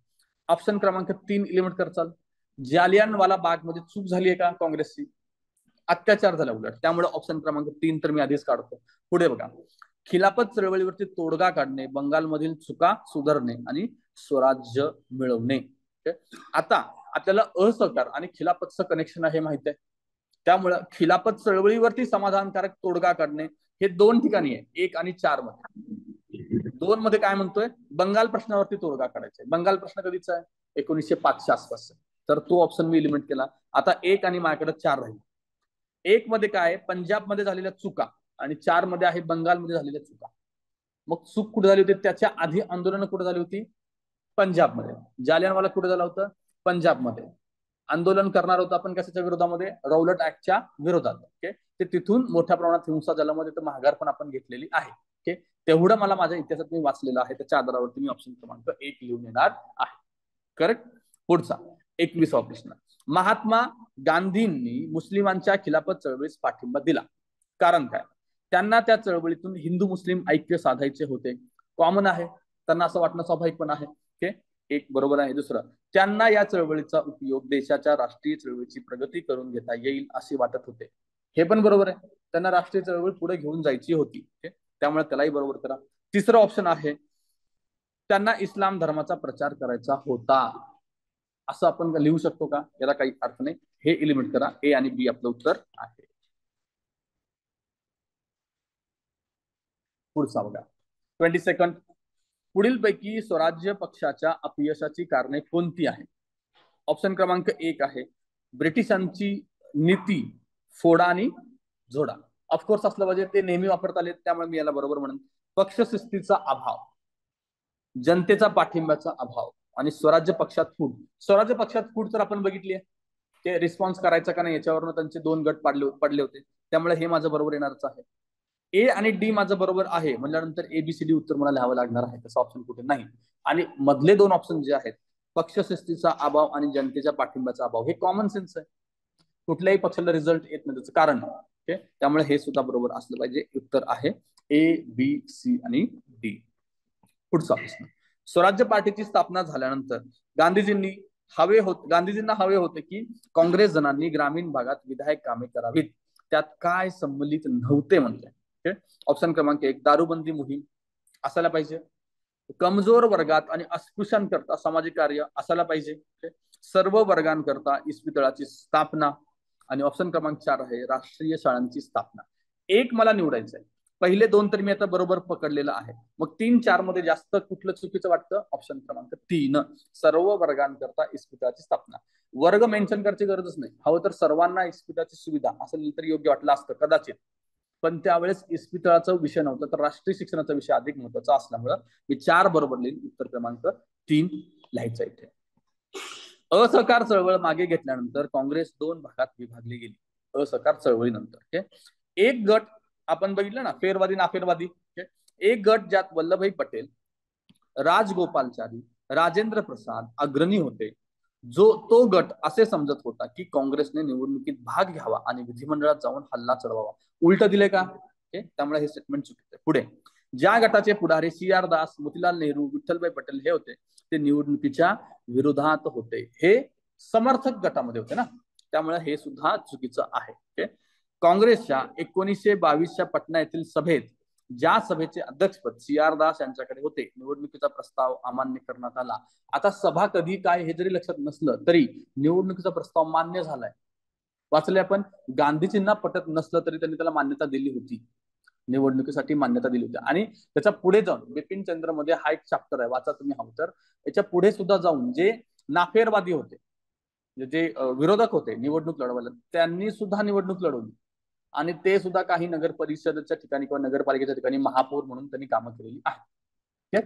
ऑप्शन क्रमांक 3 इलिमिनेट करचाल. जालियनवाला बाग मध्ये चूक झाली आहे का काँग्रेसची? अत्याचार झाला उलट, त्यामुळे ऑप्शन क्रमांक 3 तर मी आधीच काढतो. पुढे बघा, खिलाफत चळवळीवरती तोडगा काढणे, बंगालमधील चुका सुधारणे आणि स्वराज्य मिळवणे. आता आपल्याला असहकार आणि खिलाफतचं कनेक्शन आहे माहित आहे, त्यामुळे खिलाफत चळवळीवरती समाधानकारक तोडगा काढणे हे 2 ठिकाणी आहे, 1 आणि 4 मध्ये. 2 मध्ये काय म्हणतोय? बंगाल प्रश्नावरती तोडगा काढायचा आहे. बंगाल प्रश्न कधीचा आहे? 1905च्या आसपास. तर तो ऑप्शन मी इलिमिनेट केला. आता 1 आणि माझ्याकडे 4 राहील. 1 मध्ये काय आहे? पंजाब मध्ये झालेल्या चुका आणि 4 मध्ये आहे बंगालमध्ये झालेल्या चुका. मग चूक कुठे झाली होती? त्याच्या आधी आंदोलन कुठे झाली होती? पंजाबमध्ये. जालियनवाला कुठे झाला होता? पंजाबमध्ये. आंदोलन करणार होतं आपण कशाच्या विरोधामध्ये, रौलट ऍक्टच्या विरोधात. ओके, ते तिथून मोठ्या प्रमाणात हिंसा झाल्यामध्ये तर महागार पण आपण घेतलेली आहे. ओके, तेवढं मला माझ्या इतिहासात मी वाचलेलं आहे, त्याच्या आधारावरती मी ऑप्शन क्रमांक 1 लिहून येणार आहे. करेक्ट. पुढचा 21वा प्रश्न. महात्मा गांधींनी मुस्लिमांच्या खिलाफत चळवळीस पाठिंबा दिला, कारण काय? त्यांना त्या चळवळीतून हिंदू मुस्लिम ऐक्य साधायचे होते. कॉमन आहे, त्यांना असं वाटणं स्वाभाविक पण आहे. ओके, एक बरोबर आहे. दुसरं, त्यांना या चळवळीचा उपयोग देशाच्या राष्ट्रीय चळवळीची प्रगती करून घेता येईल असे वाटत होते. हे पण बरोबर आहे, त्यांना राष्ट्रीय चळवळ पुढे घेऊन जायची होती. त्यामुळे त्यालाही बरोबर करा. तिसरं ऑप्शन आहे, त्यांना इस्लाम धर्माचा प्रचार करायचा होता. असं आपण लिहू शकतो का? याला काही अर्थ नाही. हे एलिमिनेट करा. ए आणि बी आपलं उत्तर आहे. पुढचा बघा 22nd. पुढीलपैकी स्वराज्य पक्षाच्या अपयशाची कारणे कोणती आहेत? ऑप्शन क्रमांक 1 आहे ब्रिटिशांची नीती फोडा आणि जोडा. ऑफकोर्स असलं पाहिजे, ते नेहमी वापरता आले, त्यामुळे मी याला बरोबर म्हणेन. पक्षशिस्तीचा अभाव, जनतेचा पाठिंब्याचा अभाव आणि स्वराज्य पक्षात फूट. स्वराज्य पक्षात फूट तर आपण बघितली आहे, ते रिस्पॉन्स करायचा का नाही याच्यावरून त्यांचे 2 गट पडले होते. त्यामुळे हे माझं बरोबर येणारच आहे. ए आणि डी माझं बरोबर आहे म्हणल्यानंतर एबीसीडी उत्तर मला लिहावं लागणार आहे, त्याचा ऑप्शन कुठे नाही. आणि मधले 2 ऑप्शन जे आहेत, पक्षशिस्तीचा अभाव आणि जनतेच्या पाठिंब्याचा अभाव, हे कॉमन सेन्स आहे. कुठल्याही पक्षाला रिझल्ट येत नाही त्याचं कारण. ओके, त्यामुळे हे सुद्धा बरोबर असलं पाहिजे. उत्तर आहे ए, बी, सी आणि डी. पुढचा प्रश्न. स्वराज्य पार्टीची स्थापना झाल्यानंतर गांधीजींना हवे होते की काँग्रेस जनांनी ग्रामीण भागात विधायक कामे करावीत. त्यात काय संबंधित नव्हते म्हणते. ऑप्शन क्रमांक 1 दारूबंदी मोहीम असायला पाहिजे, कमजोर वर्गात आणि अस्पृश्यांकरता सामाजिक कार्य असायला पाहिजे, सर्व वर्गांकरता इस्पितळाची स्थापना, आणि ऑप्शन क्रमांक 4 आहे राष्ट्रीय शाळांची स्थापना. एक मला निवडायचं आहे. पहिले 2 तर मी आता बरोबर पकडलेलं आहे. मग 3, 4 मध्ये जास्त कुठलं चुकीचं वाटतं? ऑप्शन क्रमांक 3 सर्व वर्गांकरता इस्पितळाची स्थापना. वर्ग मेन्शन करायची गरजच नाही, हवं तर सर्वांना इस्पितळाची सुविधा असेल तर योग्य वाटलं असतं कदाचित, पण त्यावेळेस इस्पितळाचा विषय नव्हता, तर राष्ट्रीय शिक्षणाचा विषय अधिक महत्वाचा असल्यामुळं मी 4 बरोबर लिहिन. उत्तर क्रमांक 3 लिहायचं इथे. असहकार चळवळ मागे घेतल्यानंतर काँग्रेस 2 भागात विभागली गेली. असहकार चळवळीनंतर एक गट आपण बघितलं ना, फेरवादी नाफेरवादी. एक गट ज्यात वल्लभभाई पटेल, राजगोपालचारी, राजेंद्र प्रसाद अग्रणी होते. तो गट असे समजत होता की काँग्रेसने निवडणुकीत भाग घ्यावा आणि विधिमंडळात जाऊन हल्ला चढवावा. उलट दिले का? त्यामुळे हे स्टेटमेंट चुकीचं आहे. पुढे, ज्या गटाचे पुढारी CR दास, मोतीलाल नेहरू, विठ्ठलभाई पटेल हे होते, ते निवडणुकीच्या विरोधात होते. हे समर्थक गटामध्ये होते ना, त्यामुळे हे सुद्धा चुकीचं आहे. काँग्रेसच्या 1922च्या पटना येथील सभेत, ज्या सभेचे अध्यक्षपद CR दास यांच्याकडे होते, निवडणुकीचा प्रस्ताव अमान्य करण्यात आला. आता सभा कधी काय हे जरी लक्षात नसलं तरी निवडणुकीचा प्रस्ताव मान्य झालाय. वाचले आपण. गांधीजींना पटत नसलं तरी त्यांनी त्याला मान्यता दिली होती, निवडणुकीसाठी मान्यता दिली होती. आणि त्याच्या पुढे जाऊन बिपिन चंद्र मध्ये हा एक चॅप्टर आहे, वाचा तुम्ही हवं तर. याच्या पुढे सुद्धा जाऊन जे नाफेरवादी होते, जे विरोधक होते निवडणूक लढवायला, त्यांनी सुद्धा निवडणूक लढवली. आणि ते सुद्धा काही नगर परिषदेच्या ठिकाणी किंवा नगरपालिकेच्या ठिकाणी महापौर म्हणून त्यांनी कामं केलेली आहेत.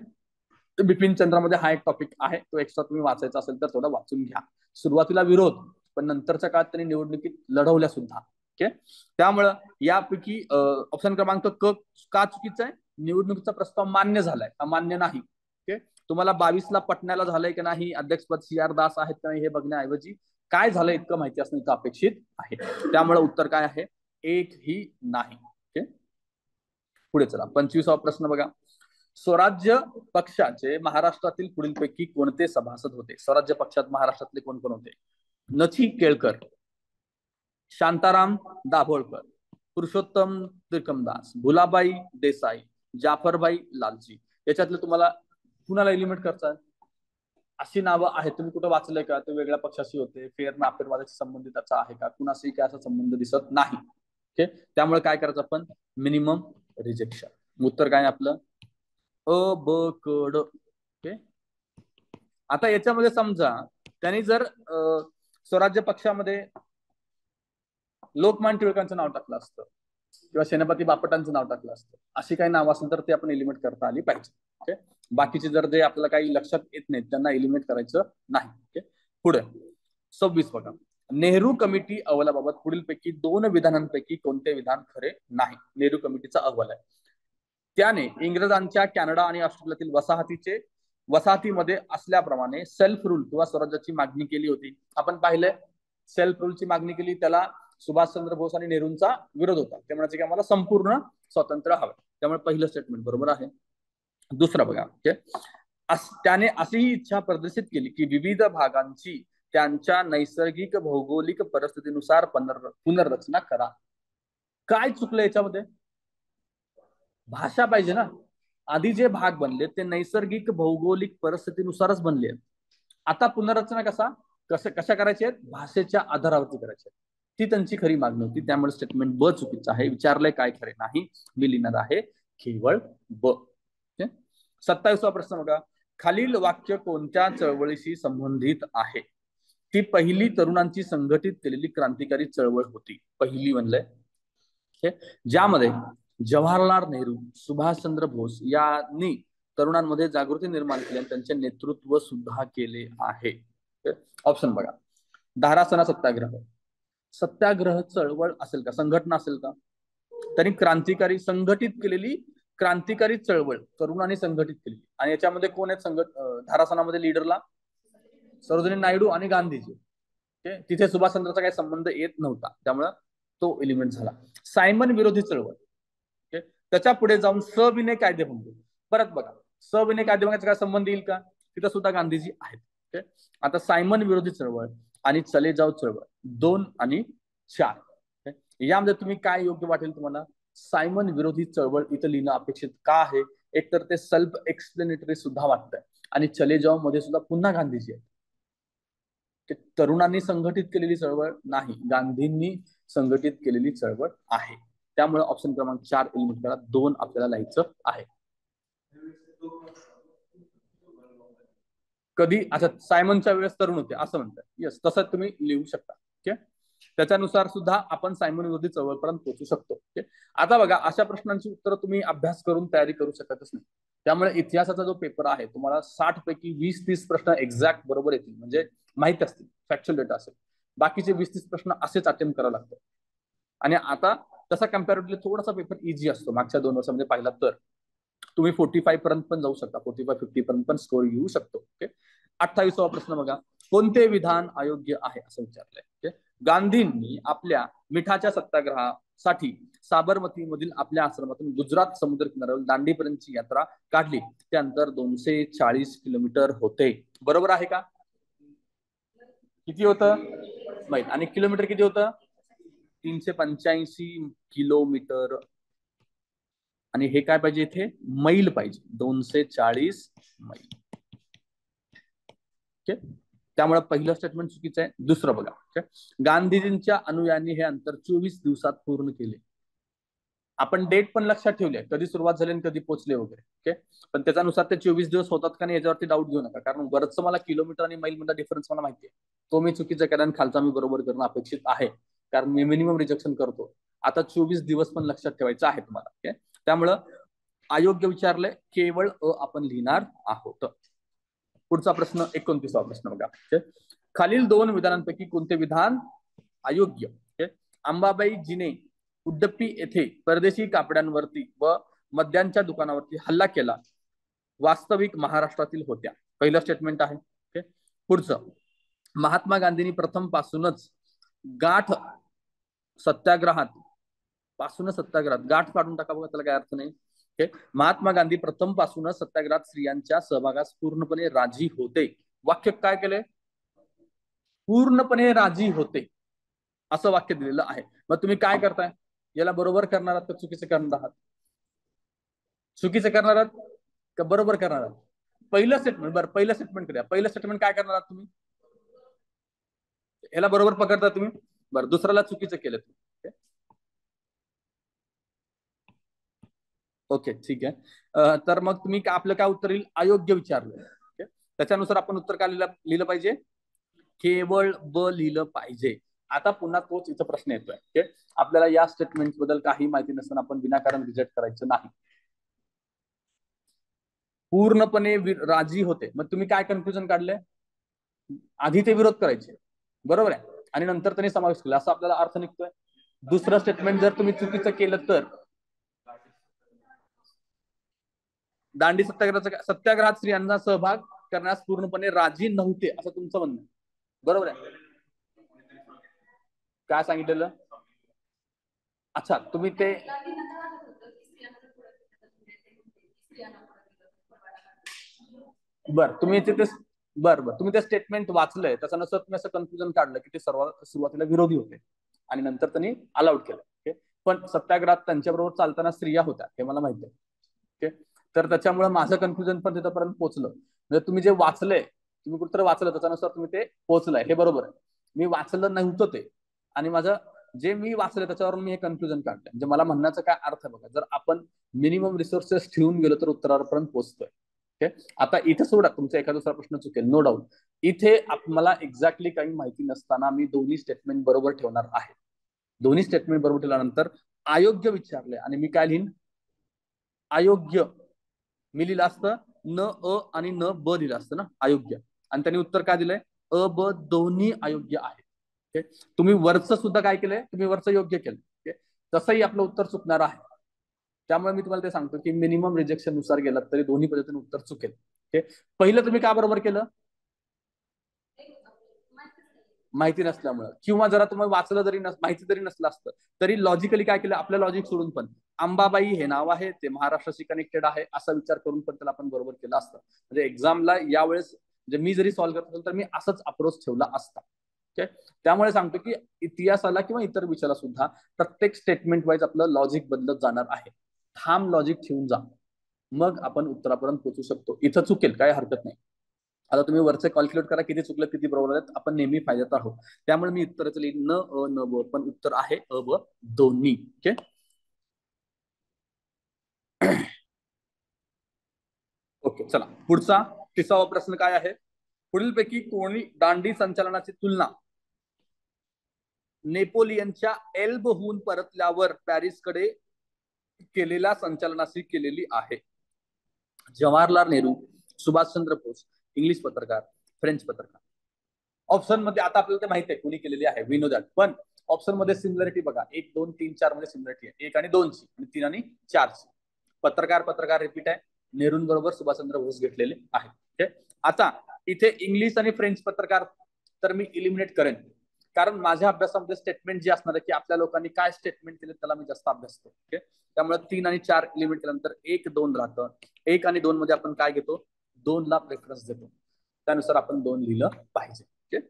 बिपिन चंद्रामध्ये हा एक टॉपिक आहे, तो एक्स्ट्रा तुम्ही वाचायचा असेल तर थोडा वाचून घ्या. सुरुवातीला विरोध, पण नंतरच्या काळात त्यांनी निवडणुकीत लढवल्या सुद्धा. त्यामुळं यापैकी ऑप्शन क्रमांक क का चुकीचा आहे? निवडणुकीचा प्रस्ताव मान्य झालाय का मान्य नाही. तुम्हाला 22ला पटण्याला झालंय की नाही, अध्यक्षपद CR दास आहेत का नाही हे बघण्याऐवजी काय झालं इतकं माहिती असणं इतकं अपेक्षित आहे. त्यामुळे उत्तर काय आहे? एक ही नाही. पुढे चला 25वा प्रश्न बघा. स्वराज्य पक्षाचे महाराष्ट्रातील पुढीलपैकी कोणते सभासद होते? स्वराज्य पक्षात महाराष्ट्रातले कोण कोण होते? नथी केळकर, शांताराम दाभोळकर, पुरुषोत्तम त्रिकमदास, भुलाबाई देसाई, जाफरबाई लालजी. याच्यातलं तुम्हाला कुणाला एलिमिनेट करायचं? अशी नावं आहेत, तुम्ही कुठं वाचलंय का? ते वेगळ्या पक्षाशी होते, फेर नाफेरवादाशी संबंधित त्याचा आहे का? कुणाशी काय असा संबंध दिसत नाही. त्यामुळे काय करायचं आपण? Minimum rejection. उत्तर काय आपलं? अ, ब, क, ड. आता याच्यामध्ये समजा त्यांनी जर स्वराज्य पक्षामध्ये लोकमान्य टिळकांचं नाव टाकलं असतं किंवा सेनापती बापटांचं नाव टाकलं असतं, अशी काही नाव असेल तर ते आपण एलिमिनेट करता आली पाहिजे. बाकीचे जर जे आपल्याला काही लक्षात येत नाहीत त्यांना एलिमिनेट करायचं नाही. पुढे, 26 बघा. नेहरू कमिटी अहवालाबाबत पुढीलपैकी 2 विधानांपैकी कोणते विधान खरे नाही? नेहरू कमिटीचा अहवाल आहे. त्याने इंग्रजांच्या कॅनडा आणि ऑस्ट्रेलियातील वसाहतीमध्ये असल्याप्रमाणे सेल्फ रूल किंवा स्वराज्याची मागणी केली होती. आपण पाहिलंय सेल्फ रूलची मागणी केली, त्याला सुभाषचंद्र बोस आणि नेहरूंचा विरोध होता. ते म्हणायचे की आम्हाला संपूर्ण स्वातंत्र्य हवं. त्यामुळे पहिलं स्टेटमेंट बरोबर आहे. दुसरं बघा, त्याने अशीही इच्छा प्रदर्शित केली की विविध भागांची त्यांच्या नैसर्गिक भौगोलिक परिस्थितीनुसार पुनर्रचना करा. काय चुकलं याच्यामध्ये? भाषा पाहिजे ना. आधी जे भाग बनले ते नैसर्गिक भौगोलिक परिस्थितीनुसारच बनले. आता पुनर्रचना कशा करायची आहेत? भाषेच्या आधारावरती करायची आहे. ती त्यांची खरी मागणी होती. त्यामुळे स्टेटमेंट ब चुकीचं आहे. विचारलंय काय खरे नाही, मी लिहिणार आहे केवळ ब. 27वा प्रश्न बघा. खालील वाक्य कोणत्या चळवळीशी संबंधित आहे? ती पहिली तरुणांची संघटित केलेली क्रांतिकारी चळवळ होती. पहिली म्हणलंय, ज्यामध्ये जवाहरलाल नेहरू, सुभाषचंद्र बोस यांनी तरुणांमध्ये जागृती निर्माण केली आणि त्यांचे नेतृत्व सुद्धा केले आहे. ऑप्शन बघा. धारासना सत्याग्रह. सत्याग्रह चळवळ असेल का? संघटना असेल का? त्यांनी क्रांतिकारी संघटित केलेली क्रांतिकारी चळवळ तरुणांनी संघटित केली. आणि याच्यामध्ये कोण आहेत धारासनामध्ये लीडरला? सरोजिनी नायडू आणि गांधीजी. तिथे सुभाषचंद्राचा काही संबंध येत नव्हता, त्यामुळे तो एलिमेंट झाला. सायमन विरोधी चळवळ. त्याच्या पुढे जाऊन सविनय कायदेभंग. परत बघा, सविनय कायदेभंगाचा काय संबंध येईल का? तिथं सुद्धा गांधीजी आहेत. आता सायमन विरोधी चळवळ आणि चले जाव चळवळ 2 आणि 4 यामध्ये तुम्ही काय योग्य वाटेल तुम्हाला? सायमन विरोधी चळवळ इथं लिहिणं अपेक्षित का आहे? एकतर ते सेल्फ एक्सप्लेनेटरी सुद्धा वाटतंय आणि चले जाव मध्ये सुद्धा पुन्हा गांधीजी आहेत. तरुणांनी संघटित केलेली चळवळ नाही, गांधींनी संघटित केलेली चळवळ आहे. त्यामुळे ऑप्शन क्रमांक 4 एलिमिट करा. 2 आपल्याला लिहायचं आहे. कधी? अच्छा, सायमनच्या वेळेस तरुण होते असं म्हणतात. येस, तसं तुम्ही लिहू शकता. ओके, त्याच्यानुसार सुद्धा आपण सायमन विरोधी चळवळपर्यंत पोहोचू शकतो. ओके, आता बघा, अशा प्रश्नांची उत्तरं तुम्ही अभ्यास करून तयारी करू शकतच नाही. त्यामुळे इतिहासाचा जो पेपर आहे तुम्हाला 60 पैकी 20-30 प्रश्न एक्झॅक्ट बरोबर येतील, म्हणजे माहिती असतील, फॅक्च्युअल डेटा असेल. बाकीचे 20-30 प्रश्न असेच अटेम्प्ट करावं लागतं. आणि आता तसा कम्पॅरेटिव्हली थोडासा पेपर इझी असतो. मागच्या 2 वर्षामध्ये पाहिला तर तुम्ही 45 पर्यंत पण जाऊ शकता, 45-50 पर्यंत पण स्कोर येऊ शकतो. ओके, 28वा प्रश्न बघा. कोणते विधान अयोग्य आहे असं विचारलंय. गांधींनी आपल्या मिठाच्या सत्याग्रहासाठी साबरमती मधील आपल्या आश्रमातून गुजरात समुद्र किनाऱ्यावर दांडीपर्यंतची यात्रा काढली. ते अंतर 240 किलोमीटर होते. बरोबर आहे का? किती होतं माहित? आणि किलोमीटर किती होतं? 385 किलोमीटर. आणि हे काय पाहिजे इथे? मैल पाहिजे. 240 मैल. ओके, त्यामुळे पहिलं स्टेटमेंट चुकीचं आहे. दुसरं बघा. गांधीजींच्या अनुयायांनी हे अंतर 24 दिवसात पूर्ण केले. आपण डेट पण लक्षात ठेवली, कधी सुरुवात झाली आणि कधी पोहोचले वगैरे. ओके, पण त्याच्यानुसार ते 24 दिवस होतात का नाही याच्यावरती डाऊट घेऊ नका, कारण बरंचसं मला किलोमीटर आणि मैल मधला डिफरन्स मला माहिती आहे. तो मी चुकीचा केला आणि खालचा मी बरोबर करणं अपेक्षित आहे, कारण मी मिनिमम रिजेक्शन करतो. आता 24 दिवस पण लक्षात ठेवायचं आहे तुम्हाला. ओके, त्यामुळं अयोग्य विचारलंय, केवळ आपण लिहिणार आहोत. पुढचा प्रश्न 29वा प्रश्न बघा. खालील 2 विधानांपैकी कोणते विधान अयोग्य? अंबाबाई जीने उडुपी येथे परदेशी कापड्यांवरती व मद्यांच्या दुकानावरती हल्ला केला, वास्तविक महाराष्ट्रातील होत्या. पहिलं स्टेटमेंट आहे. ओके, पुढचं, महात्मा गांधींनी प्रथम पासूनच गाठ सत्याग्रहात गाठ काढून टाका बघा, त्याला काय अर्थ नाही. महात्मा गांधी प्रथम पासूनच सत्याग्रहात स्त्रियांच्या सहभागास पूर्णपणे राजी होते. वाक्य काय केलंय? पूर्णपणे राजी होते असं वाक्य दिलेलं आहे. मग तुम्ही काय करताय? याला बरोबर करणार आहात का चुकीचं करणार आहात? चुकीचं करणार आहात का बरोबर करणार आहात? पहिलं स्टेटमेंट. बरं, पहिलं स्टेटमेंट करूया. पहिलं स्टेटमेंट काय करणार आहात तुम्ही? याला बरोबर पकडता तुम्ही. बरं, दुसऱ्याला चुकीचं केलं तुम्ही. ओके, ठीक आहे. तर मग तुम्ही आपलं काय उत्तर येईल? अयोग्य विचारलं. त्याच्यानुसार आपण उत्तर काय लिहिलं पाहिजे? केवळ ब लिहिलं पाहिजे. आता पुन्हा तोच इथं प्रश्न येतोय. ओके, आपल्याला या स्टेटमेंट बद्दल काही माहिती नसताना आपण विनाकारण रिजेक्ट करायचं नाही. पूर्णपणे राजी होते. मग तुम्ही काय कन्क्लुजन काढलंय? आधी ते विरोध करायचे, बरोबर आहे. आणि नंतर त्यांनी समावेश केला असं आपल्याला अर्थ निघतोय. दुसरं स्टेटमेंट जर तुम्ही चुकीचं केलं तर दांडी सत्याग्रहात स्त्रियांना सहभाग करण्यास पूर्णपणे राजी नव्हते असं तुमचं म्हणणं. बरोबर आहे. काय सांगितलेलं? अच्छा, तुम्ही ते बर तुम्ही ते बर तुम्ही ते स्टेटमेंट वाचलंय त्याच्यानुसार तुम्ही असं कन्फ्युजन काढलं की ते सुरुवातीला विरोधी होते आणि नंतर त्यांनी अलाउड केलं. ओके. पण सत्याग्रहात त्यांच्याबरोबर चालताना स्त्रिया होत्या हे मला माहिती आहे. ओके. तर त्याच्यामुळे माझं कन्फ्युजन पण तिथपर्यंत पोहोचलं. म्हणजे तुम्ही जे वाचलंय, तुम्ही कुठेतरी वाचलं त्याच्यानुसार तुम्ही ते पोहोचलाय हे बरोबर आहे. मी वाचलं नव्हतं ते आणि माझं जे मी वाचलं त्याच्यावरून मी हे कन्फ्युजन काढलं. म्हणजे मला म्हणण्याचा काय अर्थ बघा, जर आपण मिनिमम रिसोर्सेस ठेवून गेलो तर उत्तरापर्यंत पोहोचतोय. ओके. आता इथे सोडा तुमचा एखादा दुसरा प्रश्न चुकेल, नो डाऊट. इथे मला एक्झॅक्टली काही माहिती नसताना मी दोन्ही स्टेटमेंट बरोबर ठेवणार आहे. दोन्ही स्टेटमेंट बरोबर ठेवल्यानंतर अयोग्य विचारले आणि मी काय लिहीन? अयोग्य. मी लिहिलं असतं न अ आणि न ब लिहिलं असतं ना, अयोग्य. आणि त्यांनी उत्तर काय दिलंय? अ ब दोन्ही अयोग्य आहे. ओके. तुम्ही वरचं सुद्धा काय केलंय? तुम्ही वरचं योग्य केलं. ओके. तसंही आपलं उत्तर चुकणार आहे. त्यामुळे मी तुम्हाला ते सांगतो की मिनिमम रिजेक्शन नुसार गेलात तरी दोन्ही पद्धतीने उत्तर चुकेल. ओके. पहिलं तुम्ही का बरोबर केलं? माहिती नसल्यामुळं, किंवा जरा तुम्हाला वाचलं जरी माहिती जरी नसलं असतं तरी लॉजिकली काय केलं, आपल्या लॉजिक सोडून पण अंबाबाई हे नाव आहे ते महाराष्ट्राशी कनेक्टेड आहे असा विचार करून पण त्याला आपण बरोबर केलं असतं. म्हणजे एक्झामला यावेळेस म्हणजे मी जरी सॉल्व्ह करत असेल तर मी असंच अप्रोच ठेवला असता. ओके. त्यामुळे सांगतो की इतिहासाला किंवा इतर विषयाला सुद्धा प्रत्येक स्टेटमेंट वाईज आपलं लॉजिक बदलत जाणार आहे. ठाम लॉजिक ठेवून जा, मग आपण उत्तरापर्यंत पोहोचू शकतो. इथं चुकेल काय हरकत नाही. आता तुम्ही वरचे कॅल्क्युलेट करा किती चुकलं किती बरोबर आहेत. आपण नेहमी फायद्यात आहोत. त्यामुळे मी उत्तराचं लिहिन न अ न ब, पण उत्तर आहे अ ब दोन्ही. ओके. ओके चला पुढचा 30वा प्रश्न काय आहे? पुढीलपैकी कोणी दांडी संचलनाची तुलना नेपोलियनच्या एल्बहून परतल्यावर पॅरिसकडे केलेल्या संचलनाशी केलेली आहे? जवाहरलाल नेहरू, सुभाषचंद्र बोस, इंग्लिश पत्रकार, फ्रेंच पत्रकार. ऑप्शन मध्ये आता आपल्याला ते माहिती आहे कोणी केलेली आहे, वी नो दॅट. पण ऑप्शन मध्ये सिमिलरिटी बघा, 1 2 3 4 मध्ये सिमिलरिटी आहे. 1 आणि 2 ची आणि 3 आणि 4 ची. पत्रकार रिपीट आहे. नेहरूंबरोबर सुभाषचंद्र बोस घेतलेले आहे. ओके. आता इथे इंग्लिश आणि फ्रेंच पत्रकार तर मी इलिमिनेट करेन, कारण माझ्या अभ्यासामध्ये स्टेटमेंट जे असणार आहे की आपल्या लोकांनी काय स्टेटमेंट केले त्याला मी जास्त अभ्यास करतो. ओके. त्यामुळे 3 आणि 4 इलिमिनेट केल्यानंतर 1 2 राहतं. 1 आणि 2 मध्ये आपण काय घेतो? 2 ला प्रेफरन्स देतो. त्यानुसार आपण 2 लिहिलं पाहिजे. ओके.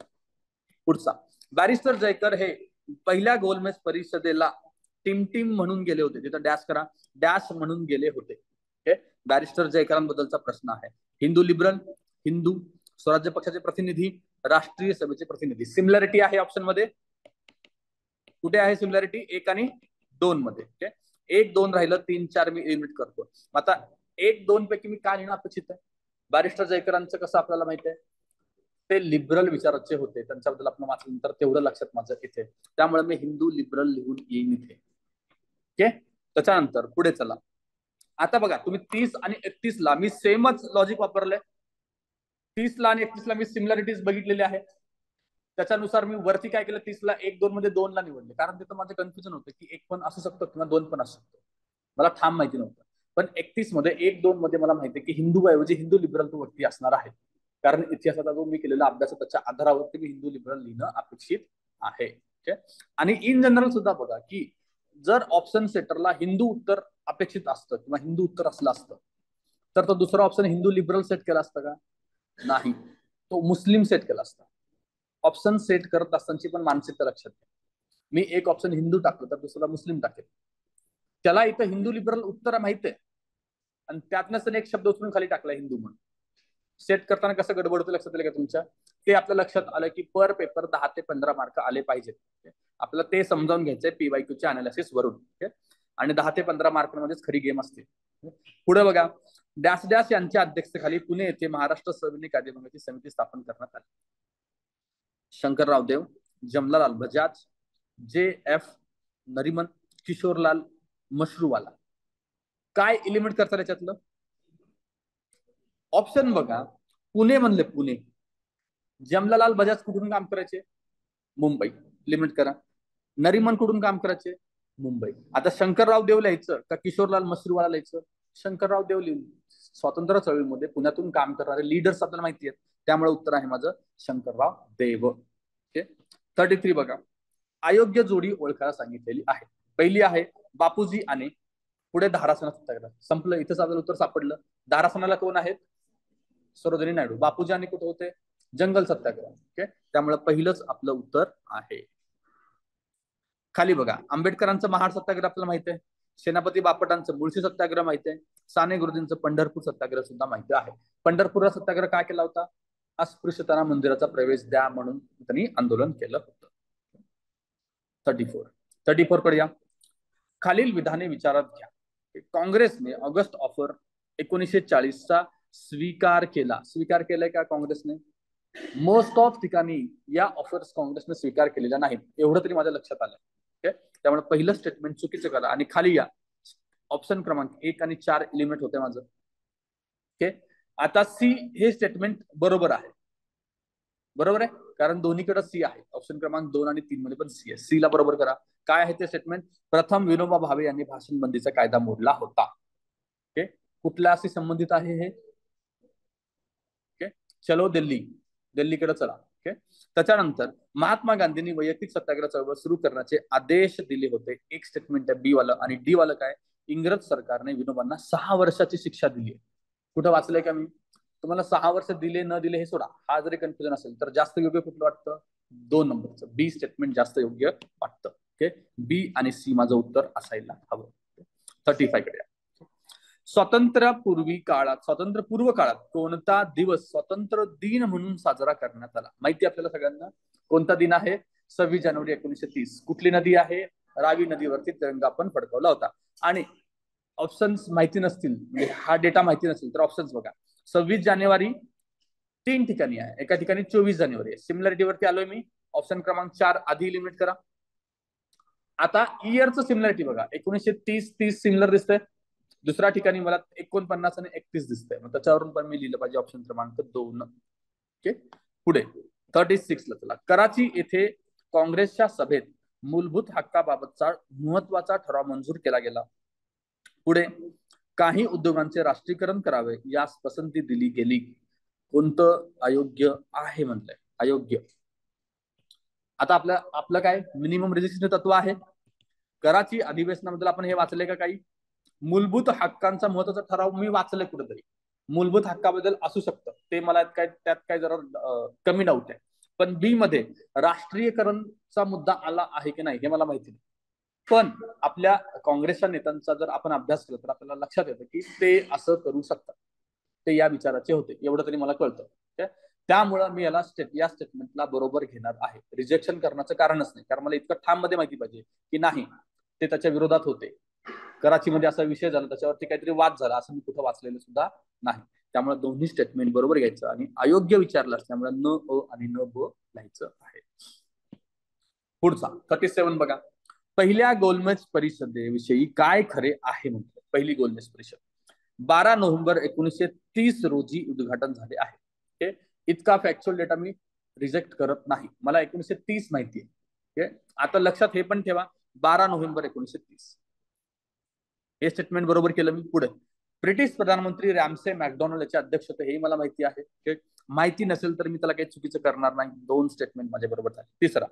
पुढचा, बॅरिस्टर जयकर हे पहिल्या गोलमेज परिषदेला टीम म्हणून गेले होते. तिथं डॅश करा, डॅश म्हणून गेले होते. ओके. बॅरिस्टर जयकरांबद्दलचा प्रश्न आहे. हिंदू लिबरल, हिंदू, स्वराज्य पक्षाचे प्रतिनिधी, राष्ट्रीय सभेचे प्रतिनिधी. सिमिलरिटी आहे ऑप्शन मध्ये. कुठे आहे सिमिलरिटी? 1 आणि 2 मध्ये. ओके. 1 2 राहिलं, 3 4 मी एलिमिनेट करतो. आता 1 2 पैकी मी काय लिहिणं अपेक्षित आहे? बॅरिस्टर जयकरांचं कसं आपल्याला माहिती आहे, ते लिबरल विचाराचे होते. त्यांच्याबद्दल आपण वाचल्यानंतर तेवढं लक्षात माझं इथे, त्यामुळे मी हिंदू लिबरल लिहून येईन इथे. ओके. त्याच्यानंतर पुढे चला. आता बघा तुम्ही 30 आणि 31 ला मी सेमच लॉजिक वापरलंय. 30 ला आणि 31 ला मी सिमिलरिटीज बघितलेले आहे. त्याच्यानुसार मी वरती काय केलं, 30 ला 1 2 मध्ये 2 ला निवडले, कारण तिथं माझं कन्फ्युजन होतं की 1 पण असू शकतो किंवा 2 पण असू शकतो. मला ठाम माहिती नव्हतं. पण 31 मध्ये 1 2 मध्ये मला माहिती आहे की हिंदू ऐवजी हिंदू लिबरल तो व्यक्ती असणार आहे, कारण इतिहासाचा जो मी केलेला अभ्यास त्याच्या आधारावरती मी हिंदू लिबरल लिहिणं अपेक्षित आहे. ओके. आणि इन जनरल सुद्धा बघा की जर ऑप्शन सेटरला हिंदू उत्तर अपेक्षित असतं किंवा हिंदू उत्तर असलं असतं तर तो दुसरा ऑप्शन हिंदू लिबरल सेट केला असतं का? नाही, तो मुस्लिम सेट केला असता. ऑप्शन सेट करत असतानाची पण मानसिकता लक्षात घ्या. मी एक ऑप्शन हिंदू टाकलं तर दुसरा मुस्लिम टाकेल. त्याला इथं हिंदू लिबरल उत्तर माहित आहे आणि त्यातनंच त्याने एक शब्द उचलून खाली टाकला हिंदू म्हणून. सेट करताना कसं गडबड होतं लक्षात आलं का तुमच्या? ते आपल्या लक्षात आलं की पर पेपर 10 ते 15 मार्क आले पाहिजेत. आपल्याला ते समजावून घ्यायचंय पीवायक्यूच्या अनालिसिस वरून. आणि 10 ते 15 मार्कांमध्येच खरी गेम असते. पुढे बघा, डॅश डॅश यांच्या अध्यक्षतेखाली पुणे येथे महाराष्ट्र सैनिक कायदेभंगाची समिती स्थापन करण्यात आली. शंकरराव देव, जमनालाल बजाज, जे एफ नरिमन, किशोरलाल मशरूवाला. काय एलिमेंट करतात याच्यातलं? ऑप्शन बघा, पुणे म्हणले पुणे. जमनालाल बजाज कुठून काम करायचे? मुंबई लिमिट करा. नरिमन कुठून काम करायचे? मुंबई. आता शंकरराव देव लिहायचं का किशोरलाल मसरूवाला लिहायचं? शंकरराव देव लिहून. स्वातंत्र्य चळवळीमध्ये पुण्यातून काम करणारे लीडर्स आपल्याला माहिती आहेत, त्यामुळे उत्तर आहे माझं शंकरराव देव. ओके. 33 बघा. अयोग्य जोडी ओळखायला सांगितलेली आहे. पहिली आहे बापूजी आणि पुढे धारासना सत्याग्रह. संपलं, इथंच आपल्याला उत्तर सापडलं. धारासनाला कोण आहेत? सरोजिनी नायडू. बापूजी आणि कुठे होते? जंगल सत्याग्रह. ओके. त्यामुळे पहिलंच आपलं उत्तर आहे. खाली बघा, आंबेडकरांचं महाड सत्याग्रह आपल्याला माहिती आहे. सेनापती बापटांचं मुळशी सत्याग्रह माहिती आहे. साने गुरुजींचं पंढरपूर सत्याग्रह सुद्धा माहिती आहे. पंढरपूरला सत्याग्रह काय केला होता? अस्पृश्यतांना मंदिराचा प्रवेश द्या म्हणून त्यांनी आंदोलन केलं होतं. 34 कडे या. खालील विधाने विचारात घ्या. काँग्रेसने ऑगस्ट ऑफर 1940 चा स्वीकार केला. स्वीकार केलाय का काँग्रेसने? मोस्ट ऑफ ठिकाणी या ऑफर्स काँग्रेसने स्वीकार केलेल्या नाहीत, एवढं तरी माझ्या लक्षात आलं. ओके. त्यामुळे पहिलं स्टेटमेंट चुकीचं करा आणि खाली या. ऑप्शन क्रमांक 1 आणि 4 एलिमेंट होते माझं. ओके. आता सी हे स्टेटमेंट बरोबर आहे. बरोबर आहे, कारण दोन्हीकडे सी आहे. ऑप्शन क्रमांक 2 आणि 3 मध्ये पण सी आहे. सी ला बरोबर करा. काय आहे ते स्टेटमेंट? प्रथम विनोबा भावे यांनी भाषण बंदीचा कायदा मोडला होता. ओके. कुठल्याशी संबंधित आहे हे? ओके. चलो दिल्लीकडे चला. ओके. त्याच्यानंतर महात्मा गांधींनी वैयक्तिक सत्याग्रह चळवळ सुरू करण्याचे आदेश दिले होते. एक स्टेटमेंट आहे बी वाला. आणि डी वाला काय? इंग्रज सरकारने विनोबांना 6 वर्षाची शिक्षा दिली आहे. कुठं वाचलंय का मी? तुम्हाला 6 वर्ष दिले न दिले हे सोडा, हा जरी कन्फ्युजन असेल तर जास्त योग्य कुठलं वाटतं? 2 नंबरचं बी स्टेटमेंट जास्त योग्य वाटतं. ओके. बी आणि सी माझं उत्तर असायला हवं. 35 कडे. स्वातंत्र्यपूर्व काळात कोणता दिवस स्वातंत्र्य दिन म्हणून साजरा करण्यात आला? माहिती आपल्याला सगळ्यांना. कोणता दिन आहे? 26 जानेवारी 1930. कुठली नदी आहे? रावी नदीवरती तिरंगा आपण फडकवला होता. आणि ऑप्शन्स माहिती नसतील, म्हणजे हा डेटा माहिती नसेल तर ऑप्शन्स बघा. 26 जानेवारी 3 ठिकाणी आहे, एका ठिकाणी 24 जानेवारी आहे. सिमिलरिटी वरती आलोय मी. ऑप्शन क्रमांक 4 आधी लिमिट करा. आता इयरचं सिमिलरिटी बघा. 1930 सिमिलर दिसतंय. दुसऱ्या ठिकाणी मला 49 आणि 31 दिसतंय. मग त्याच्यावरून पण मी लिहिलं पाहिजे ऑप्शन क्रमांक 2. ओके. पुढे 36 ला चला. कराची येथे काँग्रेसच्या सभेत मूलभूत हक्काबाबतचा महत्वाचा ठराव मंजूर केला गेला. पुढे काही उद्योगांचे राष्ट्रीयकरण करावे यास पसंती दिली गेली. कोणतं अयोग्य आहे म्हणलंय? अयोग्य. आता आपलं काय मिनिमम रेजिस्ट्रेशन तत्व आहे. कराची अधिवेशनाबद्दल आपण हे वाचलंय का? काही मूलभूत हक्कांचा महत्वाचा ठराव मी वाचलंय कुठेतरी. मूलभूत हक्काबद्दल असू शकतं ते, मला त्यात काय जरा कमी डाऊट आहे. पण बी मध्ये राष्ट्रीयकरणचा मुद्दा आला आहे की नाही हे मला माहिती नाही. पण आपल्या काँग्रेसच्या नेत्यांचा जर आपण अभ्यास केला तर आपल्याला लक्षात येतं की ते असं करू शकतात. ते या विचाराचे होते, एवढं तरी मला कळतं. त्यामुळं मी या स्टेटमेंटला बरोबर घेणार आहे. रिजेक्शन करण्याचं कारणच नाही, कारण मला इतकं ठाम मध्ये माहिती पाहिजे की नाही ते त्याच्या विरोधात होते. कराचीमध्ये असा विषय झाला, त्याच्यावरती काहीतरी वाद झाला असं मी कुठं वाचलेलं सुद्धा नाही. त्यामुळे दोन्ही स्टेटमेंट बरोबर घ्यायचं आणि अयोग्य विचारलं असल्यामुळे न अ आणि न ब लिहायचं आहे. पुढचा 37 बघा. पहिल्या गोलमेज परिषदेविषयी काय खरे आहे म्हणतो? पहिली गोलमेज परिषद 12 नोव्हेंबर 1930 रोजी उद्घाटन झाले आहे. इतका फॅक्च्युअल डेटा मी रिजेक्ट करत नाही. मला 1930 माहिती आहे. आता लक्षात हे पण ठेवा, 12 नोव्हेंबर 1930 हे स्टेटमेंट बरोबर केलं मी. पुढे ब्रिटिश प्रधानमंत्री रॅमसे मॅकडॉनल्ड याचे अध्यक्ष होते हे मला माहिती आहे. माहिती नसेल तर मी त्याला काही चुकीचं करणार नाही. 2 स्टेटमेंट माझ्या बरोबर झाले. तिसरा,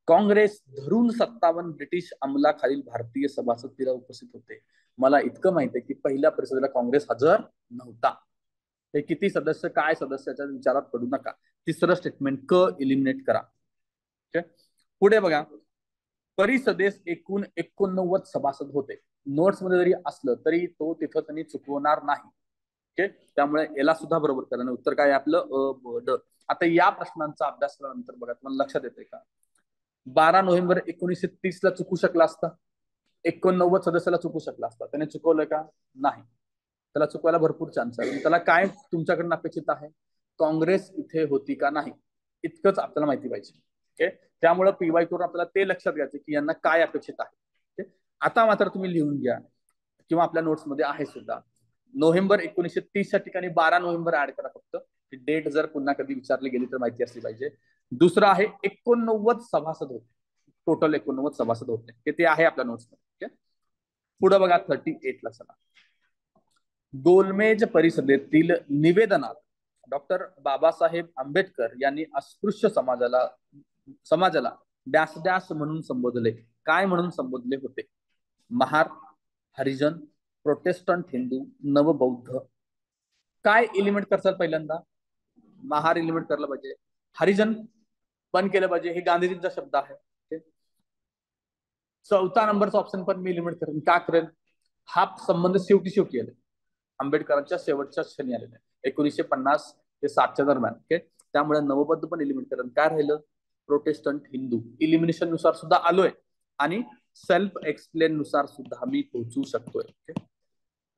काँग्रेस धरून 57 ब्रिटिश अंमलाखालील भारतीय सभासद तिला उपस्थित होते. मला इतकं माहिती आहे की पहिल्या परिषदेला काँग्रेस हजर नव्हता. हे किती सदस्य काय सदस्याच्या विचारात पडू नका. तिसरं स्टेटमेंट क इलिमिनेट करा. पुढे बघा. परिषदेस एकूण 89 सभासद होते. नोट्स मध्ये जरी असलं तरी तो तिथं त्यांनी चुकवणार नाही. त्यामुळे याला सुद्धा बरोबर करा. उत्तर काय आपलं अ ब ड. आता या प्रश्नांचा अभ्यास केल्यानंतर बघा तुम्हाला लक्षात येते का 12 नोव्हेंबर 1930 ला चुकू शकला असता, 89 सदस्याला चुकू शकला असता. त्याने चुकवलं का? नाही. त्याला चुकवायला भरपूर चान्स आहे. त्याला काय तुमच्याकडनं अपेक्षित आहे? काँग्रेस इथे होती का नाही इतकंच आपल्याला माहिती पाहिजे. त्यामुळे पीवाय करून आपल्याला ते लक्षात घ्यायचं की यांना काय अपेक्षित आहे. आता मात्र तुम्ही लिहून घ्या किंवा आपल्या नोट्स मध्ये आहे सुद्धा. नोव्हेंबर 1930 च्या ठिकाणी 12 नोव्हेंबर ऍड करा फक्त. डेट जर पुन्हा कधी विचारली गेली तर माहिती असली पाहिजे. दुसरं आहे 89 सभासद होते, टोटल 89 सभासद होते, ते आहे आपल्या नोट्समध्ये. पुढे बघा 38 ला चला. गोलमेज परिषदेतील निवेदनात डॉक्टर बाबासाहेब आंबेडकर यांनी अस्पृश्य समाजाला डॅश डॅश म्हणून संबोधले. काय म्हणून संबोधले होते? महार, हरिजन, प्रोटेस्टंट हिंदू, नवबौद्ध. काय एलिमेंट करतात पहिल्यांदा? महार एलिमेंट करलं पाहिजे, हरिजन बंद केलं पाहिजे, हे गांधीजींचा शब्द आहे. चौथा नंबरचा ऑप्शन पण मी एलिमेंट करेन. का करेन? हा संबंध शेवटी आले, आंबेडकरांच्या शेवटच्या क्षणी आलेला आहे 1950 ते 60च्या दरम्यान. त्यामुळे नवबद्ध पण एलिमिनेट करेन. काय राहिलं? प्रोटेस्टंट हिंदू. इलिमिनेशन नुसार सुद्धा आलोय आणि सेल्फ एक्सप्लेन नुसार सुद्धा मी पोहोचू शकतोय.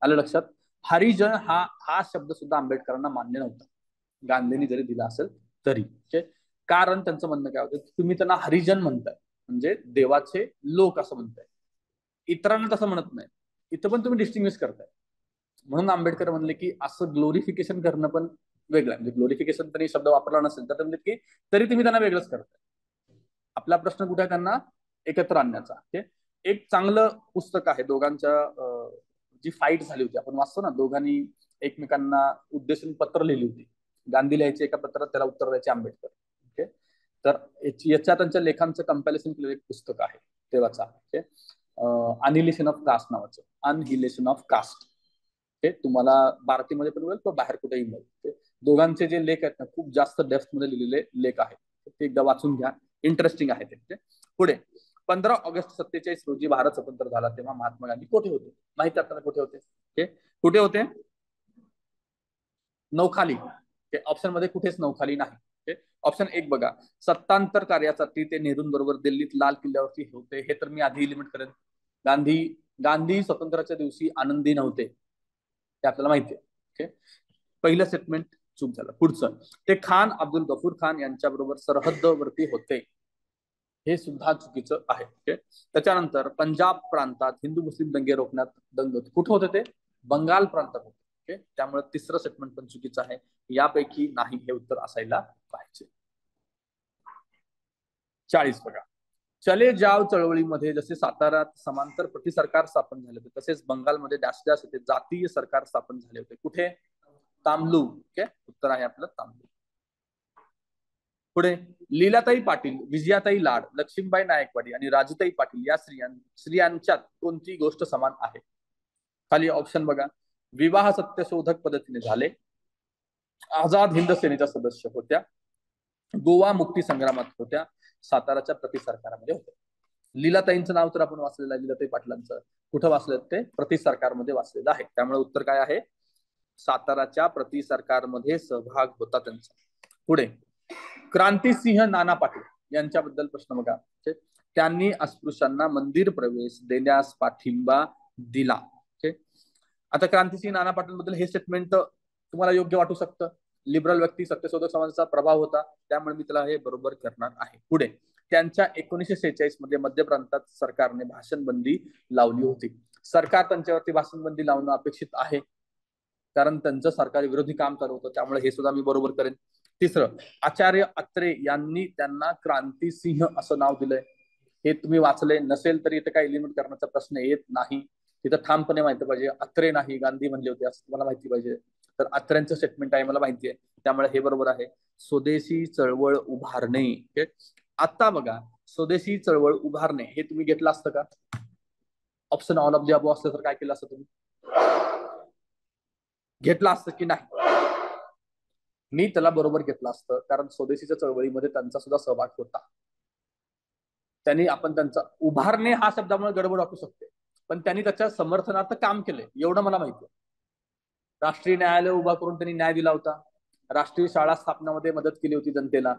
आलं लक्षात? हरिजन हा शब्द सुद्धा आंबेडकरांना मान्य नव्हता, गांधींनी जरी दिला असेल तरी. कारण त्यांचं म्हणणं काय होतं, तुम्ही त्यांना हरिजन म्हणताय म्हणजे देवाचे लोक असं म्हणताय, इतरांना तसं म्हणत नाही, इथं पण तुम्ही डिस्टिंग्विश करताय. म्हणून आंबेडकर म्हणले की असं ग्लोरिफिकेशन करणं पण वेगळं आहे. म्हणजे ग्लोरिफिकेशन तरी शब्द वापरला नसेल तर म्हणले की तरी तुम्ही त्यांना वेगळंच करताय. आपला प्रश्न कुठे आहे? त्यांना एकत्र आणण्याचा. एक चांगलं पुस्तक आहे दोघांच्या, जी फाईट झाली होती आपण वाचतो ना, दोघांनी एकमेकांना उद्देशून पत्र लिहिली होती. गांधी लिहायचे एका पत्रात, त्याला उत्तर द्यायचे आंबेडकर. तर याच्या त्यांच्या लेखांचं कंपॅरिझन केलेलं एक पुस्तक आहे तेव्हाचा, अनिहिलेशन ऑफ कास्ट नावाचं. अनहिलेशन ऑफ कास्ट. तुम्हाला मराठीमध्ये पण मिळेल किंवा बाहेर कुठेही मिळेल. दोघांचे जे लेख आहेत ना, खूप जास्त डेप्थ मध्ये लिहिलेले लेख आहेत, ते एकदा वाचून घ्या, इंटरेस्टिंग आहे ते. पुढे 15 ऑगस्ट 47 रोजी भारत स्वतंत्र झाला तेव्हा महात्मा गांधी कुठे होते? माहिती आपल्याला कुठे होते? कुठे होते? नौखाली. ऑप्शन मध्ये कुठेच नौखाली नाही. ऑप्शन 1 बघा, सत्तांतर कार्यासाठी ते नेहरूंबरोबर दिल्लीत लाल किल्ल्यावरती होते. हे तर मी आधी एलिमेंट करेन. गांधी स्वतंत्राच्या दिवशी आनंदी नव्हते, ते आपल्याला माहिती आहे. पहिलं स्टेटमेंट चूक झालं. पुढचं, ते खान अब्दुल गफूर खान यांच्याबरोबर सरहद्दवरती होते, हे सुद्धा चुकीचं आहे. त्याच्यानंतर पंजाब प्रांतात हिंदू मुस्लिम दंगे रोखण्यात कुठं होते? ते बंगाल प्रांतात होते. त्यामुळे तिसरं स्टेटमेंट पण चुकीचं आहे. यापैकी नाही हे उत्तर असायला पाहिजे. 40 बघा, चले जाव चळवळीमध्ये जसे साताऱ्यात समांतर प्रतिसरकार स्थापन झाले होते, तसेच बंगालमध्ये डॅश डॅश होते जातीय सरकार स्थापन झाले होते. कुठे? तामलूक. उत्तर आहे आपलं तामलूक. पुढे, लीलाताई पाटील, विजयाताई लाड, लक्ष्मीबाई नायकवाडी आणि राजूताई पाटील या स्त्रियांच्यात कोणती गोष्ट समान आहे? खाली ऑप्शन बघा, विवाह सत्यशोधक पद्धतीने झाले, आझाद हिंद सेनेच्या सदस्य होत्या, गोवा मुक्ती संग्रामात होत्या, साताराच्या प्रतिसरकारामध्ये होत्या. लीलाताईंचं नाव तर आपण वाचलेलं आहे, लीलाताई पाटलांचं कुठं वाचलं? ते प्रतिसरकारमध्ये वाचलेलं आहे. त्यामुळे उत्तर काय आहे? साताराच्या प्रतिसरकारमध्ये सहभाग होता त्यांचा. पुढे, क्रांतिसिंह नाना पाटील यांच्याबद्दल प्रश्न बघा. त्यांनी अस्पृश्यांना मंदिर प्रवेश देण्यास पाठिंबा दिला. आता क्रांतिसिंह नाना पाटील बद्दल हे स्टेटमेंट तुम्हाला योग्य वाटू शकतं. लिबरल व्यक्ती, सत्यशोधक समाजाचा प्रभाव होता, त्यामुळे मी त्याला हे बरोबर करणार आहे. पुढे, त्यांच्या 1946 मध्ये मध्य प्रांतात सरकारने भाषणबंदी लावली होती. सरकार त्यांच्यावरती भाषणबंदी लावणं अपेक्षित आहे, कारण त्यांचं सरकारी विरोधी काम चालू होतं, त्यामुळे हे सुद्धा मी बरोबर करेन. तिसरं, आचार्य अत्रे यांनी त्यांना क्रांतिसिंह असं नाव दिलंय. हे तुम्ही वाचले नसेल तरी इथे काही एलिमेंट करण्याचा प्रश्न येत नाही. तिथं ठामपणे माहिती पाहिजे, अत्रे नाही गांधी म्हणले होते असं तुम्हाला माहिती पाहिजे. तर अत्र्यांचं स्टेटमेंट आहे, मला माहिती आहे, त्यामुळे हे बरोबर आहे. स्वदेशी चळवळ उभारणे. आता बघा, स्वदेशी चळवळ उभारणे हे तुम्ही घेतलं असतं का? Option all of the above असलं तर काय केलं असतं तुम्ही? घेतलं असतं की नाही? मी त्याला बरोबर घेतलं असतं, कारण स्वदेशीच्या चळवळीमध्ये त्यांचा सुद्धा सहभाग होता. त्यांनी त्यांचा उभारणे हा शब्दामुळे गडबड वाटू शकते, पण त्यांनी त्याच्या समर्थनार्थ काम केले एवढं मला माहिती आहे. राष्ट्रीय न्यायालय उभा करून त्यांनी न्याय दिला होता, राष्ट्रीय शाळा स्थापनामध्ये मदत केली होती जनतेला.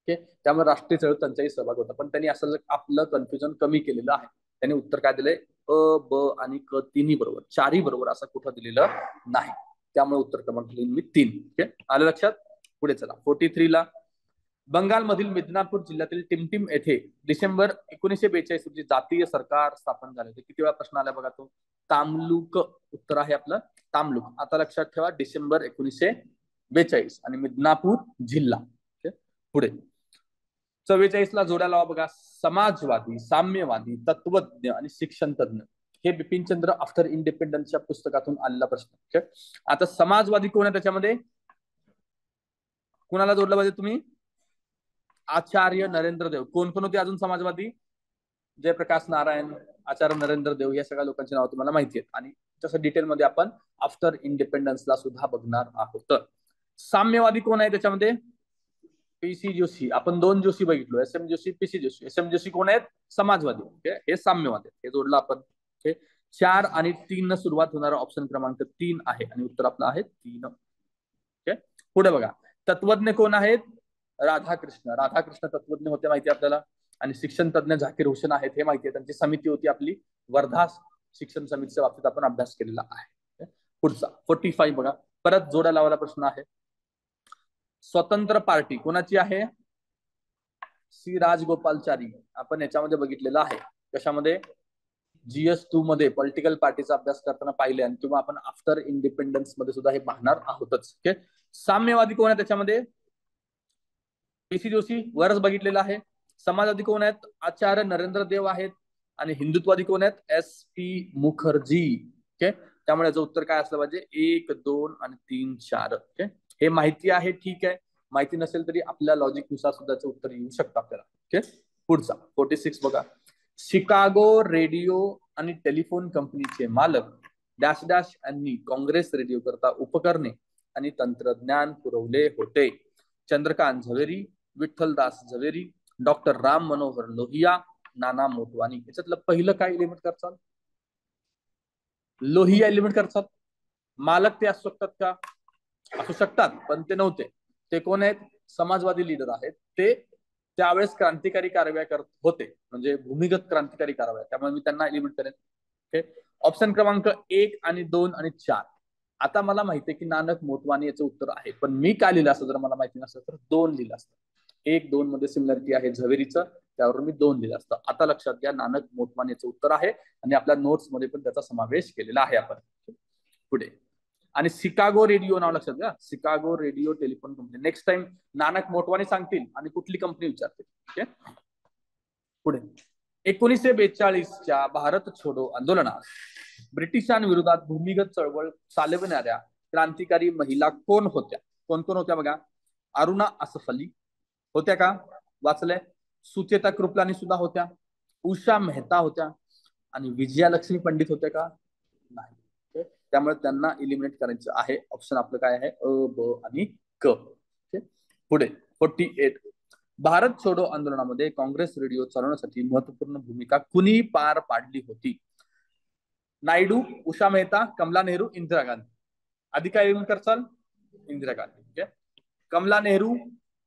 त्यामुळे राष्ट्रीय चळवळीत त्यांचाही सहभाग होता, पण त्यांनी असं आपलं कन्फ्युजन कमी केलेलं आहे. त्यांनी उत्तर काय दिलंय? अ, ब आणि क तिन्ही बरोबर, चारही बरोबर असं कुठं दिलेलं नाही. त्यामुळे उत्तर क्रमांक लिहिन मी 3. आलं लक्षात? पुढे चला. 43 ला, बंगालमधील मिदनापूर जिल्ह्यातील टिमटिम येथे डिसेंबर 1942 रोजी जातीय सरकार स्थापन झाले होते. किती वेळा प्रश्न आला बघा तो? तामलुक उत्तर आहे आपलं तामलुक. आता लक्षात ठेवा, डिसेंबर 1942. 42 आणि मिदनापूर जिल्हा. पुढे 44 ला जोड्या लावा बघा. समाजवादी, साम्यवादी, तत्वज्ञ आणि शिक्षण तज्ञ. हे बिपिनचंद्र आफ्टर इंडिपेंडन्सच्या पुस्तकातून आलेला प्रश्न. आता समाजवादी कोण आहे त्याच्यामध्ये? कुणाला जोडलं पाहिजे तुम्ही? आचार्य नरेंद्र देव. कोण कोण होते अजून समाजवादी? जयप्रकाश नारायण, आचार्य नरेंद्र देव, या सगळ्या लोकांची नाव तुम्हाला माहिती आहेत आणि तसं डिटेलमध्ये आपण आफ्टर इंडिपेंडन्सला सुद्धा बघणार आहोत. साम्यवादी कोण आहे त्याच्यामध्ये? पीसी जोशी. आपण 2 जोशी बघितलो, SM Joshi, PC Joshi. SM Joshi कोण आहेत? समाजवादी. हे साम्यवादी. हे जोडलं आपण. 4 आणि 3 न सुरुवात होणारा ऑप्शन क्रमांक 3 आहे आणि उत्तर आपलं आहे 3. पुढे बघा. तत्वज्ञ कोण आहेत? राधाकृष्ण. राधाकृष्ण तत्वज्ञ होते माहिती आपल्याला. आणि शिक्षण तज्ञ झाकीर हुसेन आहेत हे माहिती आहे. त्यांची समिती होती आपली वर्धा शिक्षण समितीच्या बाबतीत आपण अभ्यास केलेला आहे. पुढचा 45 बघा. परत जोड्या लावायला प्रश्न आहे. स्वतंत्र पार्टी कोणाची आहे? सी राजगोपालचारी. आपण याच्यामध्ये बघितलेलं आहे. कशामध्ये? GS2 मध्ये पॉलिटिकल पार्टीचा अभ्यास करताना पाहिले आणि किंवा आपण आफ्टर इंडिपेंडन्स मध्ये सुद्धा हे पाहणार आहोतच. साम्यवादी कोण आहे त्याच्यामध्ये? पीसी जोशी वरच बघितलेला आहे. समाजवादी कोण आहेत? आचार्य नरेंद्र देव आहेत. आणि हिंदुत्ववादी कोण आहेत? SP मुखर्जी. त्यामुळे याचं उत्तर काय असलं पाहिजे? 1, 2 आणि 3, 4. हे माहिती आहे, ठीक आहे. माहिती नसेल तरी आपल्या लॉजिक नुसार सुद्धा उत्तर येऊ शकतं आपल्याला. पुढचा 46 बघा. शिकागो रेडिओ आणि टेलिफोन कंपनीचे मालक डॅश डॅश यांनी काँग्रेस रेडिओ करता उपकरणे आणि तंत्रज्ञान पुरवले होते. चंद्रकांत झवेरी, विठ्ठलदास झवेरी, डॉक्टर राम मनोहर लोहिया, नाना मोटवानी. याच्यातलं पहिलं काय एलिमेंट करतात? लोहिया एलिमेंट करतात. मालक ते असू शकतात का? असू शकतात, पण ते नव्हते. ते कोण आहेत? समाजवादी लीडर आहेत. ते त्यावेळेस क्रांतिकारी कारवाया करत होते, म्हणजे भूमिगत क्रांतिकारी कारवाया. त्यामुळे मी त्यांना एलिमेंट करेन. ऑप्शन क्रमांक 1 आणि 2 आणि 4. आता मला माहिती आहे की नानक मोटवानी याचं उत्तर आहे, पण मी काय लिहिलं असतं जर मला माहिती नसतं तर 2 लिहिलं असतं. 1, 2 मध्ये सिमिलरिटी आहे झवेरीचं, त्यावर मी 2 लिहिलं असतं. आता लक्षात घ्या, नानक मोटवानी याचं उत्तर आहे आणि आपल्या नोट्स मध्ये पण त्याचा समावेश केलेला आहे आपण. पुढे. आणि शिकागो रेडिओ नाव लक्षात घ्या. Chicago radio telephone company. Next time Nanak Motwani सांगतील आणि कुठली कंपनी विचारतील. पुढे. 1942च्या भारत छोडो आंदोलनात ब्रिटिशांविरोधात भूमिगत चळवळ चालविणाऱ्या क्रांतिकारी महिला कोण होत्या? कोण कोण होत्या बघा. अरुणा असफ अली होत्या का? वाचलंय. सुचेता कृपलानी सुद्धा होत्या. उषा मेहता होत्या. आणि विजयालक्ष्मी पंडित होत्या का? नाही. त्यामुळे त्यांना इलिमिनेट करायचं आहे. ऑप्शन आपलं काय आहे? अ, ब आणि क. पुढे 48. भारत छोडो आंदोलनामध्ये काँग्रेस रेडिओ चालवण्यासाठी महत्वपूर्ण भूमिका कुणी पार पाडली होती? नायडू, उषा मेहता, कमला नेहरू, इंदिरा गांधी. आधी काय एलिमिनेट करचाल? इंदिरा गांधी. कमला नेहरू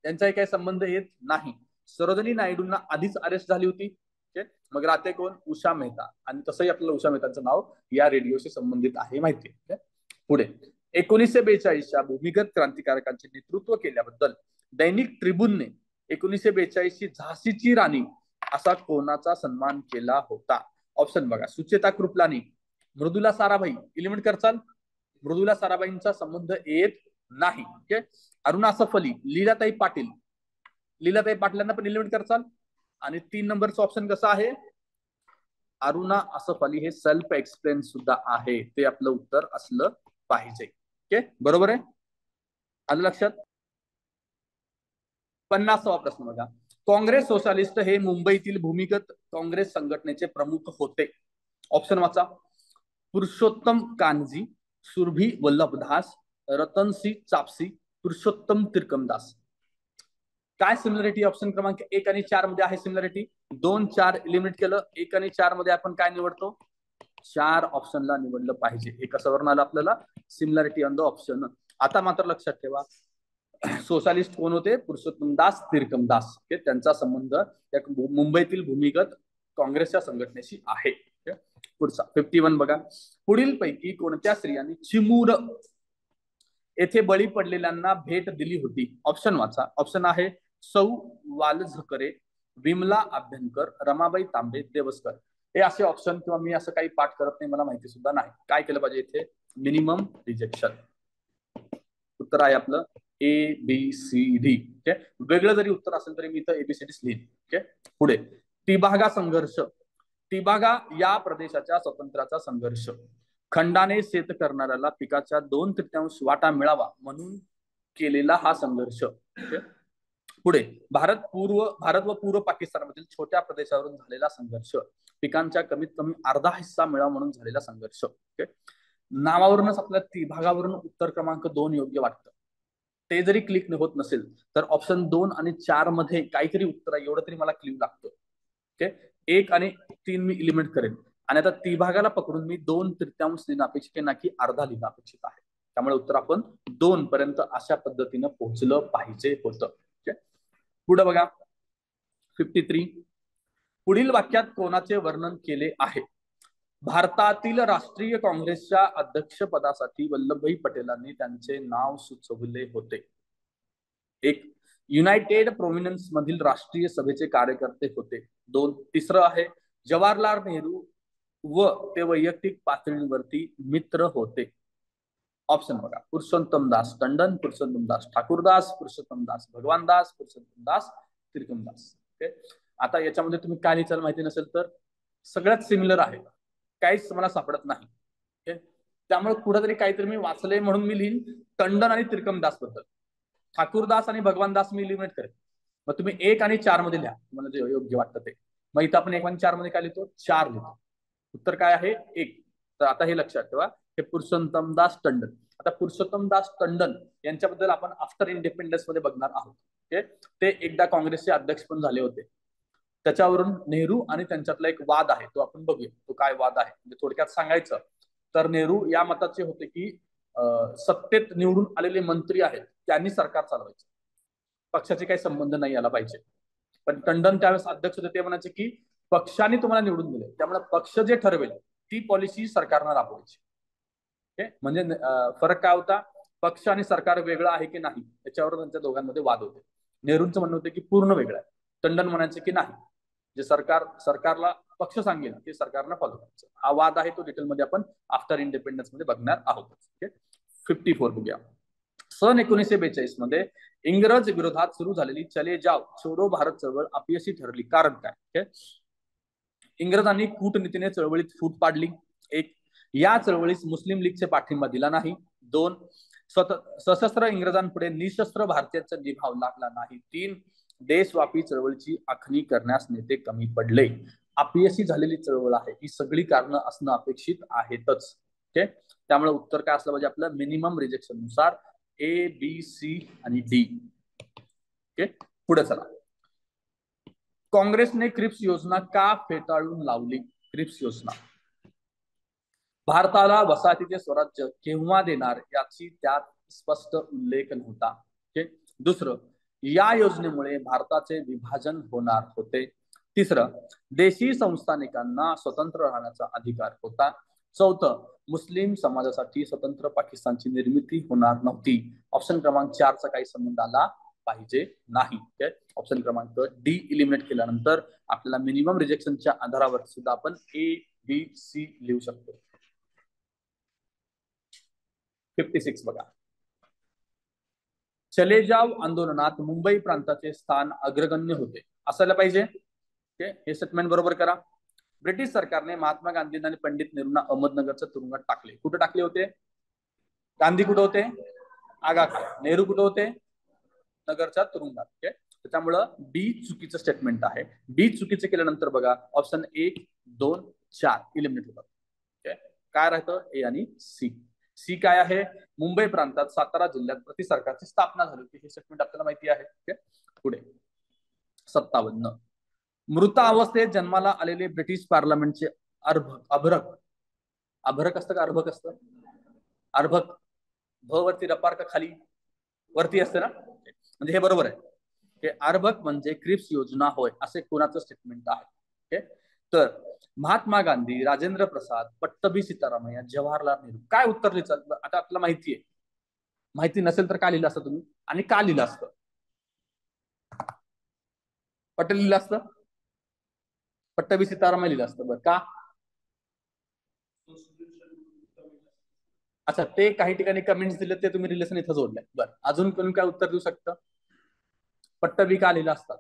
यांचाही काही संबंध येत नाही. सरोजिनी नायडूंना आधीच अरेस्ट झाली होती. मग राहते कोण? उषा मेहता. आणि तसंही आपल्याला उषा मेहतांचं नाव या रेडिओशी संबंधित आहे माहिती आहे. पुढे. 1942च्या भूमिगत क्रांतिकारकांचे नेतृत्व केल्याबद्दल दैनिक ट्रिब्यूनने 1942ची झाशीची राणी असा कोणाचा सन्मान केला होता? ऑप्शन बघा. सुचेता कृपलानी, मृदुला साराभाई. एलिमेंट करचाल? मृदुला साराभाईंचा संबंध येत नाही. अरुणा असफ अली, लीलाताई पाटील. लीलाताई पाटलांना पण एलिमेंट करचाल? आणि 3 नंबरचं ऑप्शन कसं आहे? अरुणा असफ अली हे सेल्फ एक्सप्लेन सुद्धा आहे. ते आपलं उत्तर असलं पाहिजे. बरोबर आहे? आलं लक्षात? 50वा प्रश्न बघा. काँग्रेस सोशलिस्ट हे मुंबईतील भूमिगत काँग्रेस संघटनेचे प्रमुख होते. ऑप्शन वाचा. पुरुषोत्तम कानजी, सुरभी वल्लभदास, रतनसिंह चापसी, पुरुषोत्तम तिरकमदास. काय सिमिलरिटी ऑप्शन क्रमांक 1 आणि 4 मध्ये आहे? सिमिलरिटी 2, 4 एलिमिनेट केलं. 1 आणि 4 मध्ये आपण काय निवडतो? 4 ऑप्शनला निवडलं पाहिजे. हे कसं वरून आलं आपल्याला? Similarity on the option. आता मात्र लक्षात ठेवा, सोशलिस्ट कोण होते? पुरुषोत्तम दास तिरकमदास. त्यांचा संबंध मुंबईतील भूमिगत काँग्रेसच्या संघटनेशी आहे. पुढचा 51 बघा. पुढील पैकी कोणत्या स्त्रियांनी चिमूर येथे बळी पडलेल्यांना भेट दिली होती? ऑप्शन वाचा. ऑप्शन आहे सौ वालझकरे, विमला अभ्यंकर, रमाबाई तांबे, देवस्कर. हे असे ऑप्शन, किंवा मी असं काही पाठ करत नाही, मला माहिती सुद्धा नाही. काय केलं पाहिजे इथे? Minimum rejection. उत्तर आहे आपलं ABCD. ओके, वेगळं जरी उत्तर असेल तरी मी इथं ABCD लिहीन. ओके, पुढे तिभागा संघर्ष. तिभागा या प्रदेशाच्या स्वातंत्र्याचा संघर्ष. खंडाने शेत करणाऱ्याला पिकाच्या 2/3 वाटा मिळावा म्हणून केलेला हा संघर्ष. पुढे भारत व पूर्व पाकिस्तानमधील छोट्या प्रदेशावरून झालेला संघर्ष. पिकांच्या कमीत कमी अर्धा हिस्सा मिळावा म्हणून झालेला संघर्ष. नावावरूनच आपल्या भागावरून उत्तर क्रमांक 2 योग्य वाटतं. ते जरी क्लिक होत नसेल तर ऑप्शन 2 आणि 4 मध्ये काहीतरी उत्तर आहे एवढं तरी मला क्लिक लागतं. ओके, 1 आणि 3 मी एलिमेंट करेन आणि आता तिभागाला पकडून मी 2/3 लिहिणं अपेक्षित आहे ना की अर्धा लिहिणं अपेक्षित आहे. त्यामुळे उत्तर आपण 2 पर्यंत अशा पद्धतीनं पोहोचलं पाहिजे होतं. पुढे बघा 53. पुढील वाक्यात कोणाचे वर्णन केले आहे? भारतातील राष्ट्रीय काँग्रेसच्या अध्यक्षपदासाठी वल्लभभाई पटेलांनी त्यांचे नाव सुचवले होते. 1. युनायटेड प्रोव्हिन्स मधील राष्ट्रीय सभेचे कार्यकर्ते होते. 2. तिसरं आहे जवाहरलाल नेहरू व ते वैयक्तिक पातळीवरती मित्र होते. ऑप्शन बघा, पुरुषोत्तम दास टंडन, पुरुषोत्तम दास ठाकूरदास, पुरुषोत्तम दास भगवानदास, पुरुषोत्तम दास त्रिकमदास. ओके, आता याच्यामध्ये तुम्ही काय लिहायचं माहिती नसेल तर सगळ्यात सिमिलर आहे, काहीच मला सापडत नाही. ओके, त्यामुळे कुठेतरी काहीतरी मी वाचले म्हणून मी लिहीन टंडन आणि त्रिकमदास बद्दल. ठाकूरदास आणि भगवानदास मी एलिमिनेट करेन. मग तुम्ही 1 आणि 4 मध्ये लिहा तुम्हाला जे योग्य वाटतं ते. मग इथं आपण 1 आणि 4 मध्ये काय लिहितो? 4 लिहितो. उत्तर काय आहे? 1. तर आता हे लक्षात ठेवा, हे पुरुषोत्तम दास टंडन. आता पुरुषोत्तम दास टंडन यांच्याबद्दल आपण आफ्टर इंडिपेंडन्स मध्ये बघणार आहोत. ओके, ते एकदा काँग्रेसचे अध्यक्ष पण झाले होते. त्याच्यावरून नेहरू आणि त्यांच्यातला एक वाद आहे, तो आपण बघूया. तो काय वाद आहे म्हणजे थोडक्यात सांगायचं तर नेहरू या मताचे होते की सत्तेत निवडून आलेले मंत्री आहेत त्यांनी सरकार चालवायचं, पक्षाचे काही संबंध नाही आला पाहिजे. पण टंडन त्यावेळेस अध्यक्ष होते, ते म्हणायचे की पक्षाने तुम्हाला निवडून दिले त्यामुळे पक्ष जे ठरवेल ती पॉलिसी सरकारनं राबवायची. म्हणजे फरक काय होता? पक्ष आणि सरकार वेगळं आहे की नाही याच्यावर त्यांच्या दोघांमध्ये वाद होते. नेहरूंचं म्हणणं होतं की पूर्ण वेगळं आहे. टंडन म्हणायचे की नाही, जे सरकारला पक्ष सांगेल ते सरकारनं फॉलो करायचं. हा वाद आहे, तो डिटेलमध्ये आपण आफ्टर इंडिपेंडन्स मध्ये बघणार आहोत. 54 बघूया. सन 1942 मध्ये इंग्रज विरोधात सुरू झालेली चले जाव छोडो भारत चळवळ अपयशी ठरली. कारण काय? इंग्रजांनी कूटनीतीने चळवळीत फूट पाडली. 1. या चळवळीस मुस्लिम लीगचे पाठिंबा दिला नाही. 2. सशस्त्र इंग्रजांपुढे निशस्त्र भारतीयांचा निभाव लागला नाही. 3. देशव्यापी चळवळीची आखणी करण्यास नेते कमी पडले. अपयशी झालेली चळवळ आहे, ही सगळी कारणं असणं अपेक्षित आहेतच. ओके, त्यामुळे उत्तर काय असलं पाहिजे आपलं? मिनिमम रिजेक्शन नुसार ABC आणि D. ओके, पुढे चला. काँग्रेसने क्रिप्स योजना का फेटाळून लावली? क्रिप्स योजना भारताला वसाहतीचे स्वराज्य केव्हा देणार याची त्यात स्पष्ट उल्लेख नव्हता. दुसरं, या योजनेमुळे भारताचे विभाजन होणार होते. तिसरं, देशी संस्थानिकांना स्वतंत्र राहण्याचा अधिकार होता. 4. मुस्लिम समाजासाठी स्वतंत्र पाकिस्तानची निर्मिती होणार नव्हती. ऑप्शन क्रमांक 4 चा काही संबंध आला पाहिजे नाही. ऑप्शन क्रमांक D इलिमिनेट केल्यानंतर आपल्याला मिनिमम रिजेक्शनच्या आधारावर सुद्धा आपण ABC लिहू शकतो. 56 बघा. चले जाव आंदोलनात मुंबई प्रांताचे स्थान अग्रगण्य होते. असायला पाहिजे. हे स्टेटमेंट बरोबर करा. ब्रिटिश सरकारने महात्मा गांधींना आणि पंडित नेहरूंना अहमदनगरच्या तुरुंगात टाकले. कुठे टाकले होते? गांधी कुठे होते? आगाखान. नेहरू कुठे होते? नगरच्या तुरुंगात. त्याच्यामुळं डी चुकीचं स्टेटमेंट आहे. डी चुकीचं केल्यानंतर बघा ऑप्शन 1, 2, 4 इलिमिनेट होतात. काय राहतं? ए आणि सी. सी काय आहे? मुंबई प्रांतात सातारा जिल्ह्यात ब्रिटिश सरकारची स्थापना झाली होती. हे स्टेटमेंट आपल्याला माहिती आहे. पुढे 57. मृत अवस्थेत जन्माला आलेले ब्रिटिश पार्लमेंटचे अभ्रक असतं का अर्भक असतं? अर्भक. भ वरती रपार का खाली वरती असते ना, म्हणजे हे बरोबर आहे. अर्भक म्हणजे क्रिप्स योजना होय, असे कोणाचं स्टेटमेंट आहे? तर महात्मा गांधी, राजेंद्र प्रसाद, पट्टभी सीतारामय्या, जवाहरलाल नेहरू. काय उत्तर लिहायचं आता आपल्याला माहिती आहे. माहिती नसेल तर काय लिहिलं असतं तुम्ही आणि का लिहिलं असतं? पटेल लिहिलं असतं, पट्टभी सीतारामय्या लिहिलं असतं. बरं का? अच्छा, ते काही ठिकाणी कमेंट्स दिले ते तुम्ही रिलेशन इथं जोडलंय. बरं, अजून कोणी काय उत्तर देऊ शकतं? पट्टबी का लिहिलं असतात?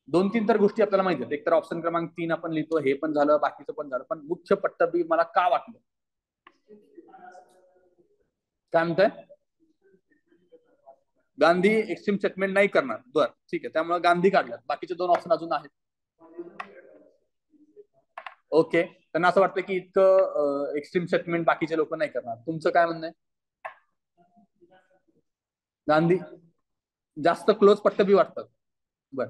दोन तीन तर गोष्टी आपल्याला माहिती आहेत. एक तर ऑप्शन क्रमांक 3 आपण लिहितो, हे पण झालं, बाकीचं पण झालं, पण मुख्य पट्टबी मला का वाटलं? काय म्हणताय? गांधी एक्स्ट्रीम स्टेटमेंट नाही करणार. बरं, ठीक आहे, त्यामुळे गांधी काढल्यात. बाकीचे दोन ऑप्शन अजून आहेत. ओके, त्यांना असं वाटतं की इतकं एक्स्ट्रीम स्टेटमेंट बाकीचे लोक नाही करणार. तुमचं काय म्हणणं आहे? गांधी जास्त क्लोज पट्टबी वाटतात. बर,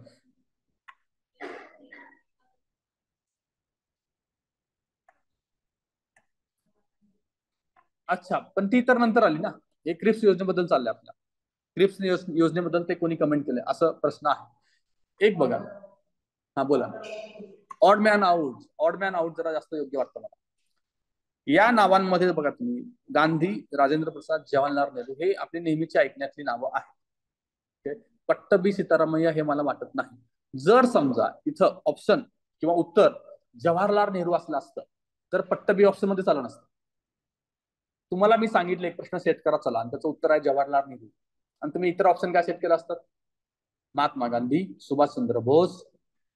अच्छा, पण ती तर नंतर आली ना. हे क्रिप्स योजनेबद्दल चाललंय आपल्या. क्रिप्स योजनेबद्दल ते कोणी कमेंट केलंय असं प्रश्न आहे. एक बघा. हा, बोला. ऑड मॅन आउट जरा जास्त योग्य वाटतं मला. या नावांमध्ये बघा तुम्ही, गांधी, राजेंद्र प्रसाद, जवाहरलाल नेहरू हे आपली नेहमीची ऐकण्यातली नावं आहेत. पट्टभी सितारामय्या हे मला वाटत नाही. जर समजा इथं ऑप्शन किंवा उत्तर जवाहरलाल नेहरू असलं असतं तर पट्टभी ऑप्शन मध्ये चाललं नसतं. तुम्हाला मी सांगितलं एक प्रश्न सेट करा चला, आणि त्याचं उत्तर आहे जवाहरलाल नेहरू, आणि तुम्ही इतर ऑप्शन काय सेट केलं असतात? महात्मा गांधी, सुभाषचंद्र बोस,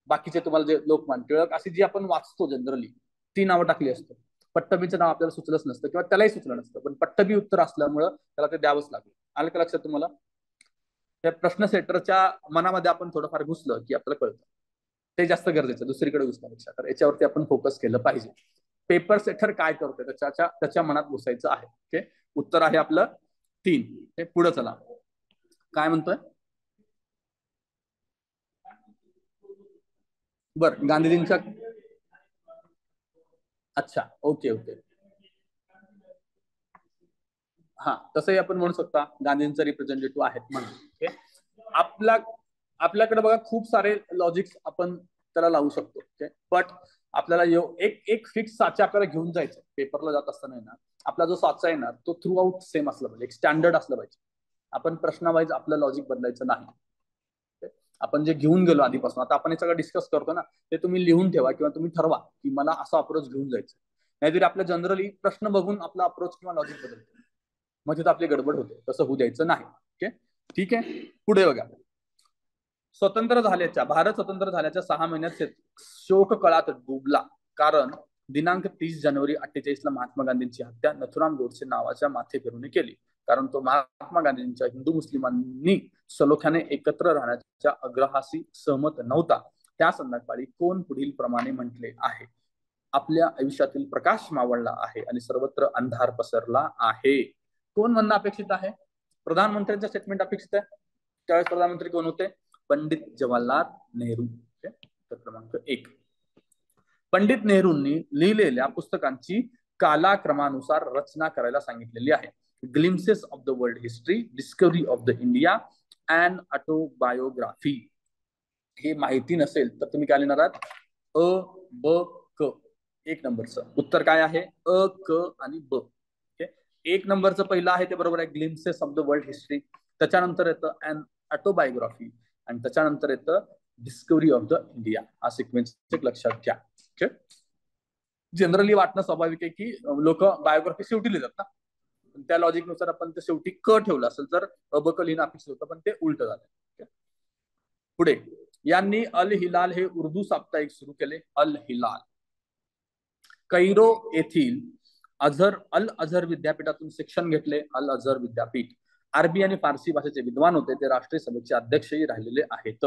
बाकीचे तुम्हाला जे लोकमान्य टिळक, अशी जी आपण वाचतो जनरली ती नावं टाकली असतं. पट्टबीचं नाव आपल्याला सुचलंच नसतं किंवा त्यालाही सुचलं नसतं, पण पट्टबी उत्तर असल्यामुळं त्याला ते द्यावंच लागलं. आलं का लक्षात तुम्हाला? त्या प्रश्न सेटरच्या मनामध्ये आपण थोडंफार घुसलं की आपल्याला कळतं. ते जास्त गरजेचं दुसरीकडे घुसण्यापेक्षा. तर याच्यावरती आपण फोकस केलं पाहिजे. पेपर सेटर काय करतोय त्याच्या मनात घुसायचं आहे. ओके, उत्तर आहे आपलं 3. हे पुढे चला. काय म्हणतोय? बरं, गांधीजींच्या. अच्छा, ओके ओके. हा, तसंही आपण म्हणू शकता गांधींचा रिप्रेझेंटेटिव्ह आहेत म्हणून. ओके, आपला आपल्याकडे बघा खूप सारे लॉजिक्स आपण त्याला लावू शकतो. ओके, बट आपल्याला एक एक फिक्स साचा आपल्याला घेऊन जायचं पेपरला जात असताना ना. आपला जो साचा आहे ना तो थ्रू आउट सेम असला पाहिजे, एक स्टँडर्ड असलं पाहिजे. आपण प्रश्नावाईज आपलं लॉजिक बदलायचं नाही. Okay? आपण जे घेऊन गेलो आधीपासून, आता आपण हे सगळं डिस्कस करतो ना, ते तुम्ही लिहून ठेवा किंवा तुम्ही ठरवा की मला असा अप्रोच घेऊन जायचं. नाहीतरी आपल्या जनरली प्रश्न बघून आपला अप्रोच किंवा लॉजिक बदलतो, मग तिथं आपली गडबड होते. तसं होऊ द्यायचं नाही. ओके, ठीक आहे. पुढे बघा. भारत स्वतंत्र झाल्याच्या 6 महिन्यात शोक कळात डुबला, कारण दिनांक 30 जानेवारी 1948 ला महात्मा गांधींची हत्या नथुराम गोडसे नावाच्या माथेफिरूने केली. कारण तो महात्मा गांधींच्या हिंदू मुस्लिमांनी सलोख्याने एकत्र राहण्याच्या आग्रहाशी सहमत नव्हता. त्या संदर्भात कोण पुढील प्रमाणे म्हटले आहे? आपल्या आयुष्यातील प्रकाश मावळला आहे आणि सर्वत्र अंधार पसरला आहे. कोण म्हणणं अपेक्षित आहे? प्रधानमंत्र्यांचं स्टेटमेंट अपेक्षित आहे. त्यावेळेस प्रधानमंत्री कोण होते? पंडित जवाहरलाल नेहरू. क्रमांक 1. पंडित नेहरूंनी लिहिलेल्या पुस्तकांची कालाक्रमानुसार रचना करायला सांगितलेली आहे. Glimpses of the world history, discovery of the India and autobiography. हे माहिती नसेल तर तुम्ही काय लिहिणार आहात? अ, ब, क. 1 नंबरचं उत्तर काय आहे? अ, क आणि ब. ओके, 1 नंबरचं पहिलं आहे ते बरोबर आहे, glimpses of the world history. त्याच्यानंतर येतं अन ऑटोबायोग्राफी, आणि त्याच्यानंतर येतं डिस्कव्हरी ऑफ द इंडिया. हा सिक्वेन्स लक्षात घ्या. ओके, जनरली वाटणं स्वाभाविक आहे की लोक बायोग्राफी शेवटी लिहितात ना, त्या लॉजिकनुसार आपण ते शेवटी क ठेवलं असेल तर अबक लिहिणं अपेक्षित होतं, पण ते उलट झालं. पुढे, यांनी अल हिलाल हे उर्दू साप्ताहिक सुरू केले. अल हिलाल. कैरो येथील अल अझहर विद्यापीठातून शिक्षण घेतले. अल अझहर विद्यापीठ. अरबी आणि फारसी भाषेचे विद्वान होते. ते राष्ट्रीय सभेचे अध्यक्षही राहिलेले आहेत.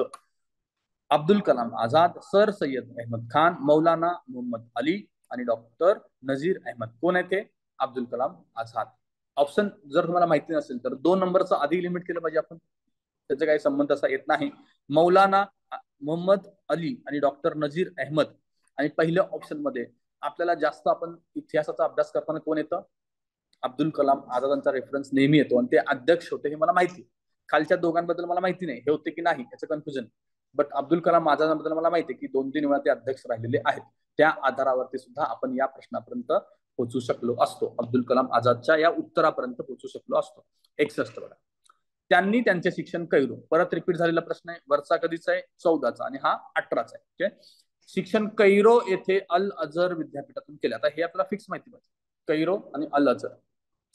अब्दुल कलाम आझाद, सर सय्यद अहमद खान, मौलाना मोहम्मद अली आणि डॉक्टर नजीर अहमद. कोण आहे ते? अब्दुल कलाम आझाद. ऑप्शन जर तुम्हाला माहिती नसेल तर 2 नंबरचं आधी लिमिट केलं पाहिजे आपण, त्याचा काही संबंध असा येत नाही. मौलाना मोहम्मद अली आणि डॉक्टर नजीर अहमद. आणि पहिल्या ऑप्शन मध्ये आपल्याला जास्त आपण इतिहासाचा अभ्यास करताना कोण येतं? अब्दुल कलाम आझादांचा रेफरन्स नेहमी येतो, आणि ते अध्यक्ष होते हे मला माहिती. खालच्या दोघांबद्दल मला माहिती नाही हे होते की नाही याचं कन्फ्युजन. बट अब्दुल कलाम आझादांबद्दल मला माहिती आहे की 2-3 वेळा ते अध्यक्ष राहिलेले आहेत. त्या आधारावरती सुद्धा आपण या प्रश्नापर्यंत पोहोचू शकलो असतो. अब्दुल कलाम आझादच्या या उत्तरापर्यंत पोहोचू शकलो असतो. 61 बघा. त्यांनी त्यांचे शिक्षण कैरो. परत रिपीट झालेला प्रश्न आहे. वरचा कधीचा आहे? 14चा, आणि हा 18चा आहे. ओके, शिक्षण कैरो येथे अल अझहर विद्यापीठातून केले. आता हे आपल्याला फिक्स माहिती पाहिजे, कैरो आणि अल अझहर.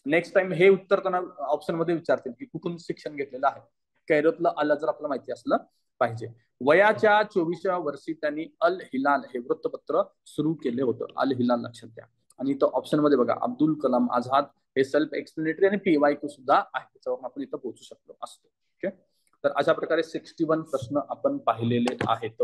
नेक्स्ट टाइम हे उत्तर त्यांना ऑप्शन मध्ये विचारतील की कुठून शिक्षण घेतलेलं आहे. कैरोतला आला जर आपल्याला माहिती असलं पाहिजे. वयाच्या 24व्या वर्षी त्यांनी अल हिलाल हे वृत्तपत्र सुरू केले होतं. अल हिलाल लक्षात द्या. आणि इथं ऑप्शन मध्ये बघा अब्दुल कलाम आझाद हे सेल्फ एक्सप्लेनेटरी आणि PYQ सुद्धा आहे. त्याच्यावर आपण इथं पोहोचू शकतो असतो. ओके. तर अशा प्रकारे 61 प्रश्न आपण पाहिलेले आहेत.